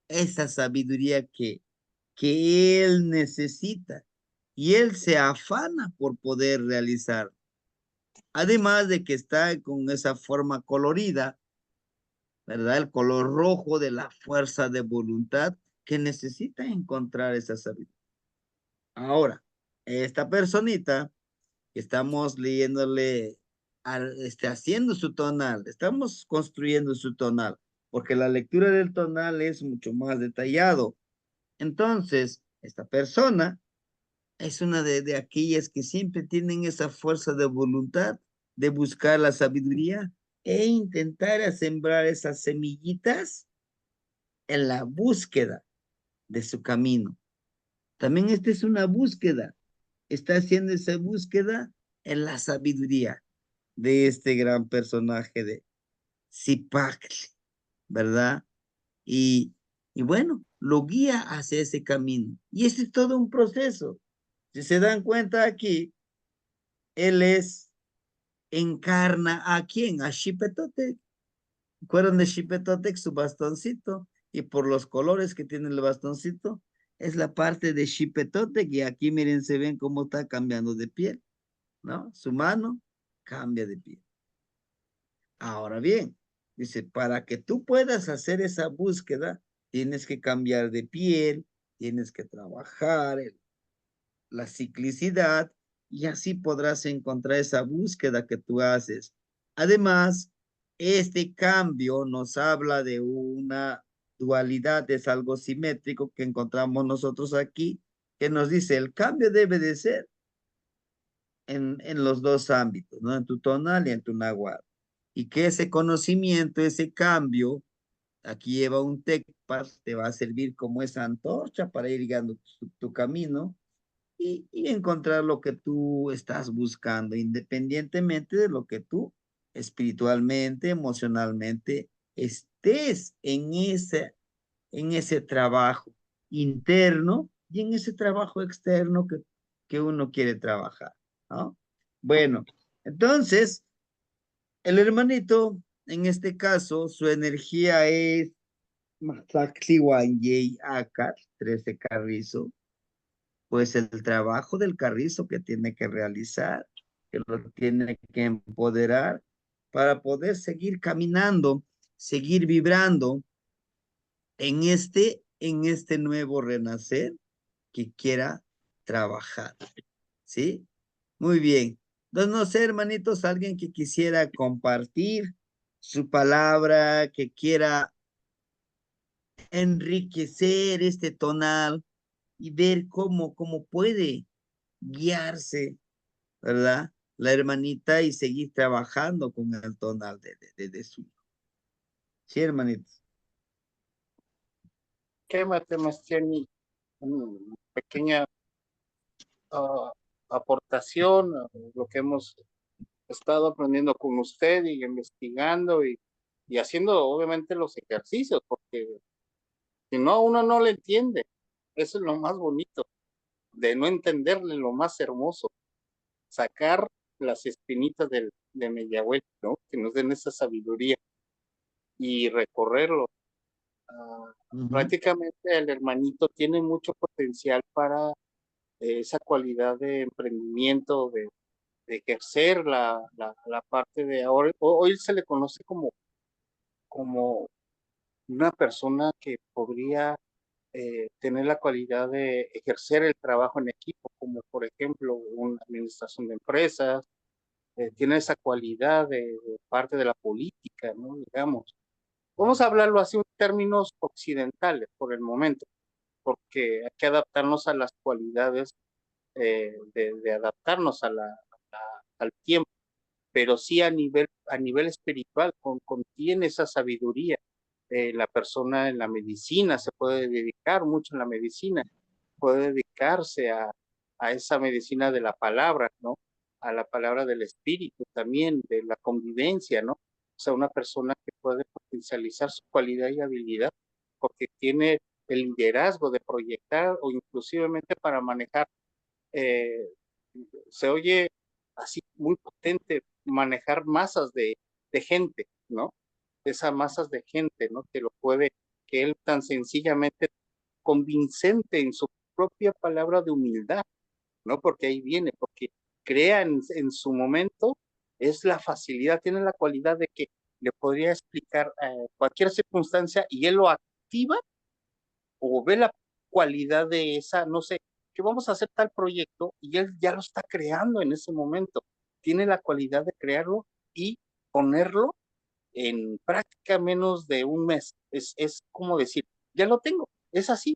esa sabiduría que él necesita y él se afana por poder realizar. Además de que está con esa forma colorida, ¿verdad? El color rojo de la fuerza de voluntad que necesita encontrar esa sabiduría. Ahora, esta personita que estamos leyéndole haciendo su tonal, estamos construyendo su tonal, porque la lectura del tonal es mucho más detallado. Entonces, esta persona es una de aquellas que siempre tienen esa fuerza de voluntad de buscar la sabiduría e intentar a sembrar esas semillitas en la búsqueda de su camino. También esta es una búsqueda. Está haciendo esa búsqueda en la sabiduría de este gran personaje de Zipaquli, ¿verdad? Y, y bueno, lo guía hacia ese camino. Y este es todo un proceso. Si se dan cuenta aquí, él encarna ¿a quién? A Xipetotec. ¿Recuerdan de Xipetotec su bastoncito? Y por los colores que tiene el bastoncito, es la parte de Xipetotec. Y aquí miren, se ven cómo está cambiando de piel, ¿no? Su mano cambia de piel. Ahora bien, dice, para que tú puedas hacer esa búsqueda, tienes que cambiar de piel, tienes que trabajar la ciclicidad y así podrás encontrar esa búsqueda que tú haces. Además, este cambio nos habla de una dualidad, es algo simétrico que encontramos nosotros aquí, que nos dice el cambio debe de ser en los dos ámbitos, ¿no? En tu tonal y en tu náhuatl. Y que ese conocimiento, ese cambio, aquí lleva un TECPAR, te va a servir como esa antorcha para ir guiando tu camino y encontrar lo que tú estás buscando, independientemente de lo que tú espiritualmente, emocionalmente estés en ese trabajo interno y en ese trabajo externo que uno quiere trabajar, ¿no? Bueno, entonces, el hermanito, en este caso, su energía es Mazaxihuanyei Acar, 13 Carrizo, pues el trabajo del carrizo que tiene que realizar, que lo tiene que empoderar para poder seguir caminando, seguir vibrando en este nuevo renacer que quiera trabajar. ¿Sí? Muy bien. Entonces, no sé, hermanitos, alguien que quisiera compartir su palabra, que quiera enriquecer este tonal y ver cómo puede guiarse, ¿verdad? La hermanita y seguir trabajando con el tonal de su hijo. Sí, hermanitos. ¿Qué matemáticas tiene? Pequeña aportación a lo que hemos estado aprendiendo con usted y investigando y haciendo obviamente los ejercicios, porque si no, uno no le entiende. Eso es lo más bonito, de no entenderle lo más hermoso, sacar las espinitas de Mediahuel, ¿no? Que nos den esa sabiduría y recorrerlo. Prácticamente el hermanito tiene mucho potencial para esa cualidad de emprendimiento, de ejercer la parte de ahora. Hoy se le conoce como una persona que podría tener la cualidad de ejercer el trabajo en equipo, como por ejemplo una administración de empresas, tiene esa cualidad de parte de la política, ¿no? Digamos. Vamos a hablarlo así en términos occidentales por el momento, porque hay que adaptarnos a las cualidades de adaptarnos al tiempo, pero sí a nivel espiritual, contiene esa sabiduría. La persona en la medicina se puede dedicar mucho en la medicina, puede dedicarse a esa medicina de la palabra, ¿no? A la palabra del espíritu también, de la convivencia, ¿no? O sea, una persona que puede potencializar su cualidad y habilidad porque tiene el liderazgo de proyectar o inclusivemente para manejar, eh, se oye así muy potente, manejar masas de gente, ¿no? Esas masas de gente, ¿no? Que él tan sencillamente convincente en su propia palabra de humildad, ¿no? Porque ahí viene, porque crea en su momento, es la facilidad, tiene la cualidad de que le podría explicar cualquier circunstancia y él lo activa o ve la cualidad de esa, no sé, que vamos a hacer tal proyecto y él ya lo está creando en ese momento. tiene la cualidad de crearlo y ponerlo en práctica menos de un mes. Es como decir, ya lo tengo, es así.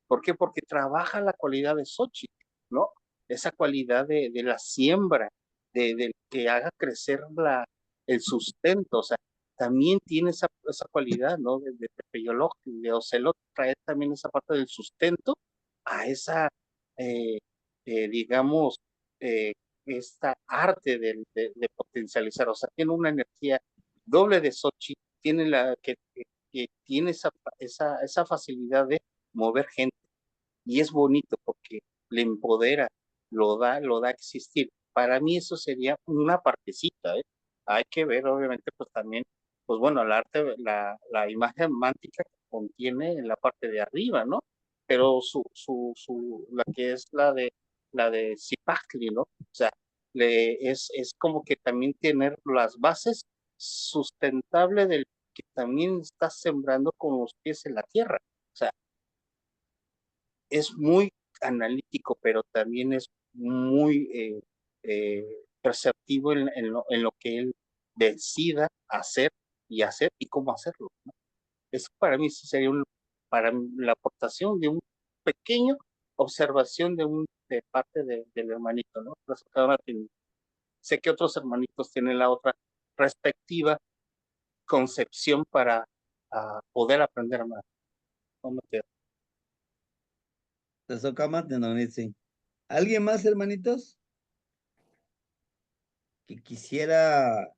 ¿Por qué? Porque trabaja la cualidad de Xochitl, ¿no? Esa cualidad de la siembra, de que haga crecer el sustento, o sea, también tiene esa cualidad, ¿no? De Tepeyoloj, de Ocelot, trae también esa parte del sustento a esa, digamos, eh, esta arte de potencializar, o sea, tiene una energía doble de Xochitl, tiene que tiene esa facilidad de mover gente y es bonito porque le empodera, lo da a existir. Para mí eso sería una partecita, ¿eh? Hay que ver, obviamente, pues también, pues bueno, el arte, la imagen mántica que contiene en la parte de arriba, ¿no? Pero la que es la de Zipacli, ¿no? O sea, es como que también tener las bases sustentable del que también está sembrando con los pies en la tierra. O sea, es muy analítico, pero también es muy perceptivo en lo que él decida hacer y cómo hacerlo, ¿no? Eso para mí sí sería para la aportación de un pequeño observación de parte del hermanito, ¿no? Sé que otros hermanitos tienen la otra respectiva concepción para poder aprender más. ¿Cómo te- Sí. ¿Alguien más, hermanitos? Que quisiera,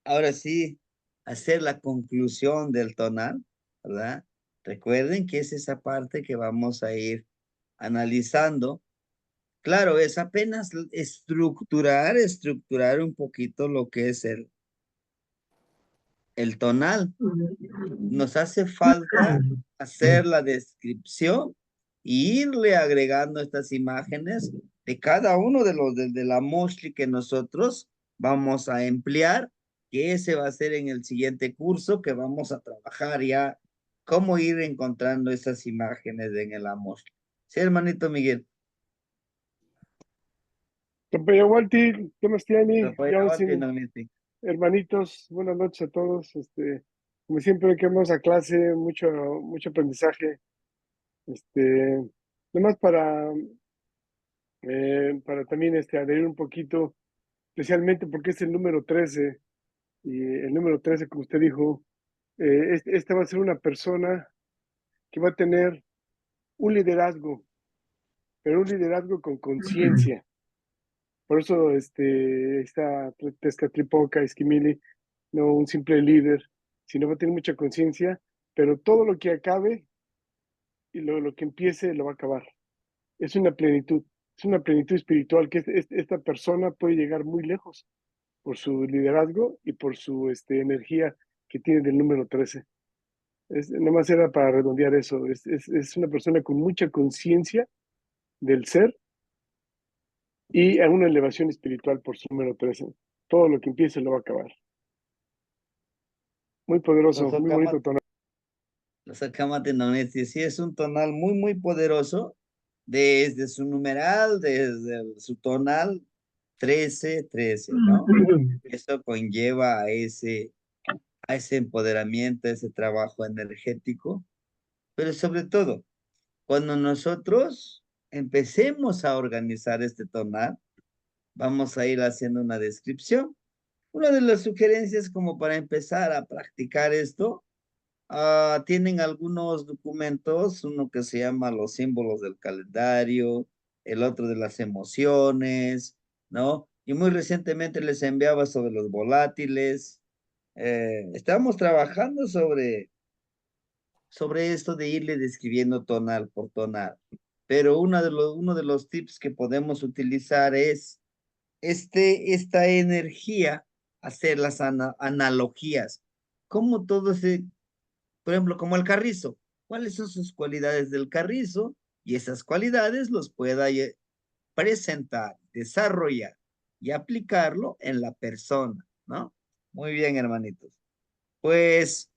ahora sí, hacer la conclusión del tonal, ¿verdad? Recuerden que es esa parte que vamos a ir analizando. Claro, es apenas estructurar un poquito lo que es el tonal. Nos hace falta hacer la descripción e irle agregando estas imágenes de cada uno de la mostly que nosotros vamos a emplear, que ese va a ser en el siguiente curso que vamos a trabajar ya cómo ir encontrando esas imágenes en el mostly. Sí, hermanito Miguel. Walti, ¿qué más tiene? Ya Apoyaba, sin hermanitos, buenas noches a todos. Como siempre que vamos a clase, mucho aprendizaje. Nomás para también adherir un poquito, especialmente porque es el número 13, y el número 13, como usted dijo, esta va a ser una persona que va a tener un liderazgo, pero un liderazgo con conciencia. Por eso está Tezcatlipoca, Esquimili, no un simple líder, sino va a tener mucha conciencia, pero todo lo que acabe y lo que empiece lo va a acabar. Es una plenitud espiritual que esta persona puede llegar muy lejos por su liderazgo y por su energía que tiene del número 13. Nada más era para redondear eso. Es una persona con mucha conciencia del ser y a una elevación espiritual por su número 13. Todo lo que empiece lo va a acabar. Muy poderoso, muy bonito tonal. Los Akamate Nonetsi, sí, es un tonal muy, muy poderoso, desde su numeral, desde su tonal 13, ¿no? Esto conlleva a ese empoderamiento, a ese trabajo energético, pero sobre todo, cuando nosotros empecemos a organizar este tonal, vamos a ir haciendo una descripción. Una de las sugerencias como para empezar a practicar esto, tienen algunos documentos, uno que se llama Los símbolos del calendario, el otro de las emociones, ¿no? Y muy recientemente les enviaba sobre los volátiles. Estamos trabajando sobre esto de irle describiendo tonal por tonal. Pero uno de los tips que podemos utilizar es esta energía, hacer las analogías. Como todo se, por ejemplo, como el carrizo. ¿Cuáles son sus cualidades del carrizo? Y esas cualidades los pueda presentar, desarrollar y aplicarlo en la persona, ¿no? Muy bien, hermanitos. Pues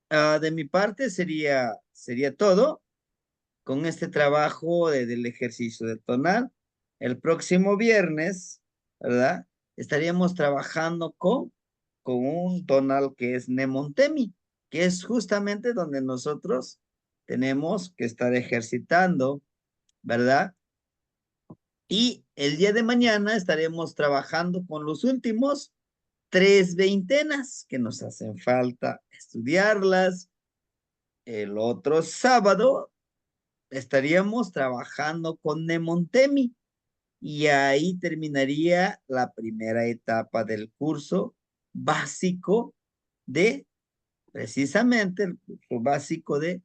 de mi parte sería todo con este trabajo del ejercicio del tonal. El próximo viernes, ¿verdad? estaríamos trabajando con un tonal que es Nemontemi, que es justamente donde nosotros tenemos que estar ejercitando, ¿verdad? Y el día de mañana estaremos trabajando con los últimos 3 veintenas que nos hacen falta estudiarlas. El otro sábado estaríamos trabajando con Nemontemi y ahí terminaría la primera etapa del curso básico de, precisamente el curso básico de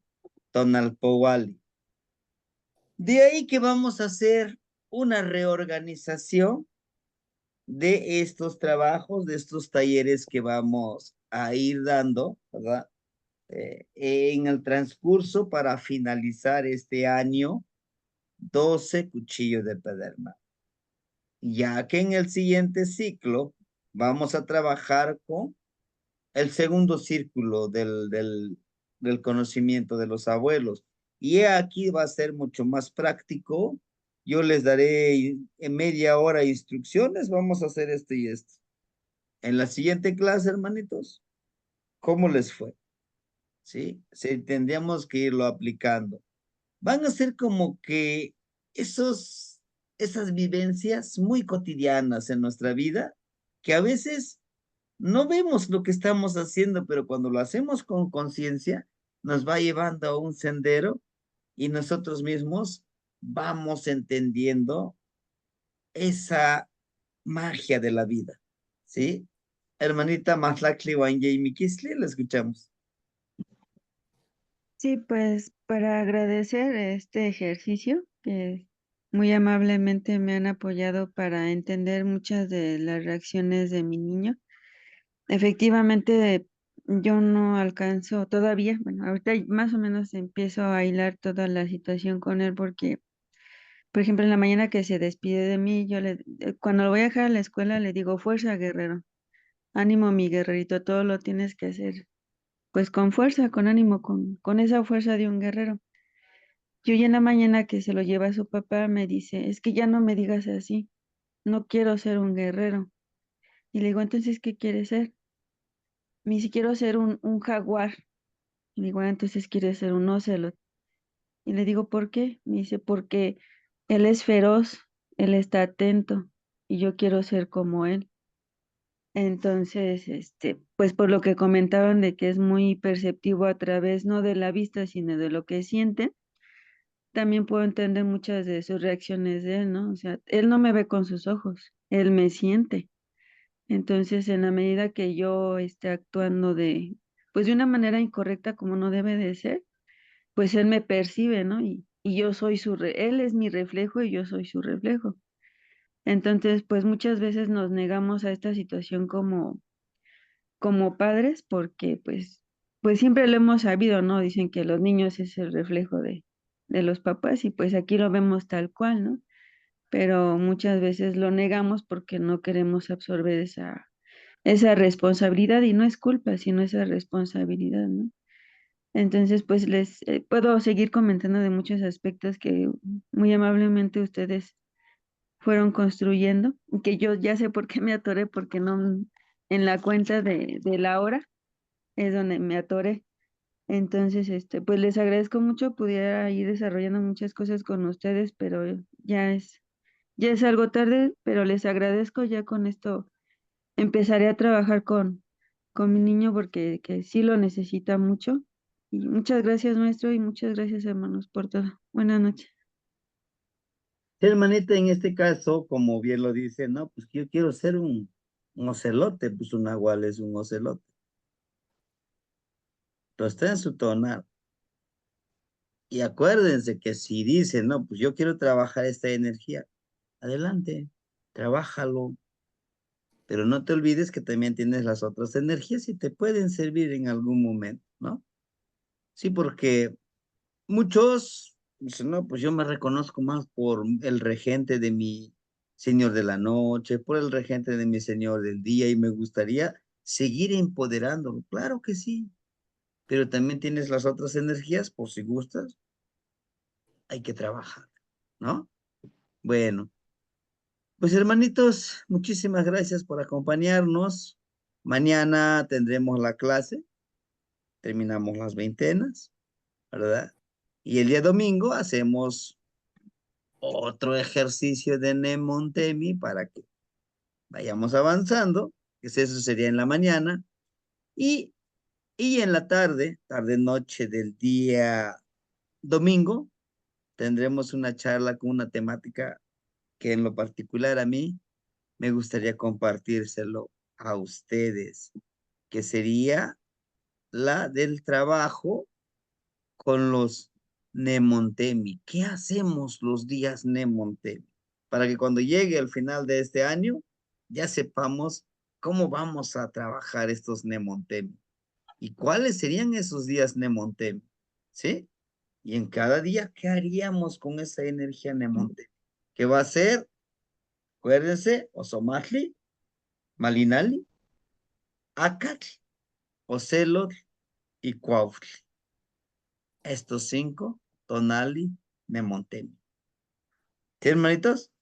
Tonalpowali. De ahí que vamos a hacer una reorganización de estos trabajos, de estos talleres que vamos a ir dando, ¿verdad? En el transcurso para finalizar este año, 12 cuchillos de pedernal. Ya que en el siguiente ciclo vamos a trabajar con el segundo círculo del conocimiento de los abuelos. Y aquí va a ser mucho más práctico. Yo les daré en media hora instrucciones. Vamos a hacer esto y esto. En la siguiente clase, hermanitos, ¿cómo les fue? ¿Sí? Tendríamos que irlo aplicando. Van a ser como que esas vivencias muy cotidianas en nuestra vida, que a veces no vemos lo que estamos haciendo, pero cuando lo hacemos con conciencia, nos va llevando a un sendero y nosotros mismos vamos entendiendo esa magia de la vida, ¿sí? Hermanita Maslakli Wanyei Kisli, la escuchamos. Sí, pues para agradecer este ejercicio que muy amablemente me han apoyado para entender muchas de las reacciones de mi niño. Efectivamente, yo no alcanzo todavía, bueno, ahorita más o menos empiezo a hilar toda la situación con él porque, por ejemplo, en la mañana que se despide de mí, cuando lo voy a dejar a la escuela le digo, fuerza, guerrero, ánimo, mi guerrerito, todo lo tienes que hacer, pues con fuerza, con ánimo, con esa fuerza de un guerrero. Y hoy en la mañana que se lo lleva a su papá, me dice, es que ya no me digas así, no quiero ser un guerrero. Y le digo, entonces, ¿qué quieres ser? Me dice, quiero ser un jaguar. Y le digo, "Ah, entonces quieres ser un ocelot". Y le digo, ¿por qué? Me dice, porque él es feroz, él está atento y yo quiero ser como él. Entonces, pues por lo que comentaban de que es muy perceptivo a través no de la vista, sino de lo que siente, también puedo entender muchas de sus reacciones de él, ¿no? O sea, él no me ve con sus ojos, él me siente. Entonces, en la medida que yo esté actuando pues de una manera incorrecta como no debe de ser, pues él me percibe, ¿no? Y yo soy él es mi reflejo y yo soy su reflejo. Entonces, pues muchas veces nos negamos a esta situación como padres porque pues siempre lo hemos sabido, ¿no? Dicen que los niños es el reflejo de los papás y pues aquí lo vemos tal cual, ¿no? Pero muchas veces lo negamos porque no queremos absorber esa responsabilidad y no es culpa, sino esa responsabilidad, ¿no? Entonces, pues les puedo seguir comentando de muchos aspectos que muy amablemente ustedes fueron construyendo, y que yo ya sé por qué me atoré, porque no en la cuenta de la hora es donde me atoré. Entonces, pues les agradezco mucho, pudiera ir desarrollando muchas cosas con ustedes, pero ya es algo tarde, pero les agradezco, ya con esto empezaré a trabajar con mi niño porque que sí lo necesita mucho. Y muchas gracias, maestro, y muchas gracias, hermanos, por todo. Buenas noches. Hermanita, en este caso, como bien lo dice, no, pues yo quiero ser un ocelote, pues un nahual es un ocelote. Pero está en su tonal. Y acuérdense que si dice, no, pues yo quiero trabajar esta energía, adelante, trabájalo. Pero no te olvides que también tienes las otras energías y te pueden servir en algún momento, ¿no? Sí, porque muchos dicen, no, pues yo me reconozco más por el regente de mi señor de la noche, por el regente de mi señor del día y me gustaría seguir empoderándolo. Claro que sí, pero también tienes las otras energías, por si gustas, hay que trabajar, ¿no? Bueno, Pues hermanitos, muchísimas gracias por acompañarnos. Mañana tendremos la clase, terminamos las veintenas, ¿verdad? Y el día domingo hacemos otro ejercicio de Nemontemi para que vayamos avanzando, que eso sería en la mañana. Y en la tarde, noche del día domingo, tendremos una charla con una temática que en lo particular a mí me gustaría compartírselo a ustedes, que sería la del trabajo con los Nemontemi. ¿Qué hacemos los días Nemontemi? Para que cuando llegue el final de este año, ya sepamos cómo vamos a trabajar estos Nemontemi y cuáles serían esos días Nemontemi, ¿sí? Y en cada día, ¿qué haríamos con esa energía Nemontemi? ¿Qué va a ser? Acuérdense, Osomatli, Malinali, Acatl, Ocelotl y Cuautli. Estos 5, Tonali, Nemontemi. ¿Sí, hermanitos?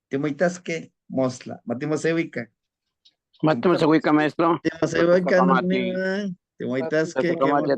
Timoitas que Mosla, Matimos Ewica. Matemos a Wicca, maestro. Timoitas que Tecomate, Timoitas que Tecomate,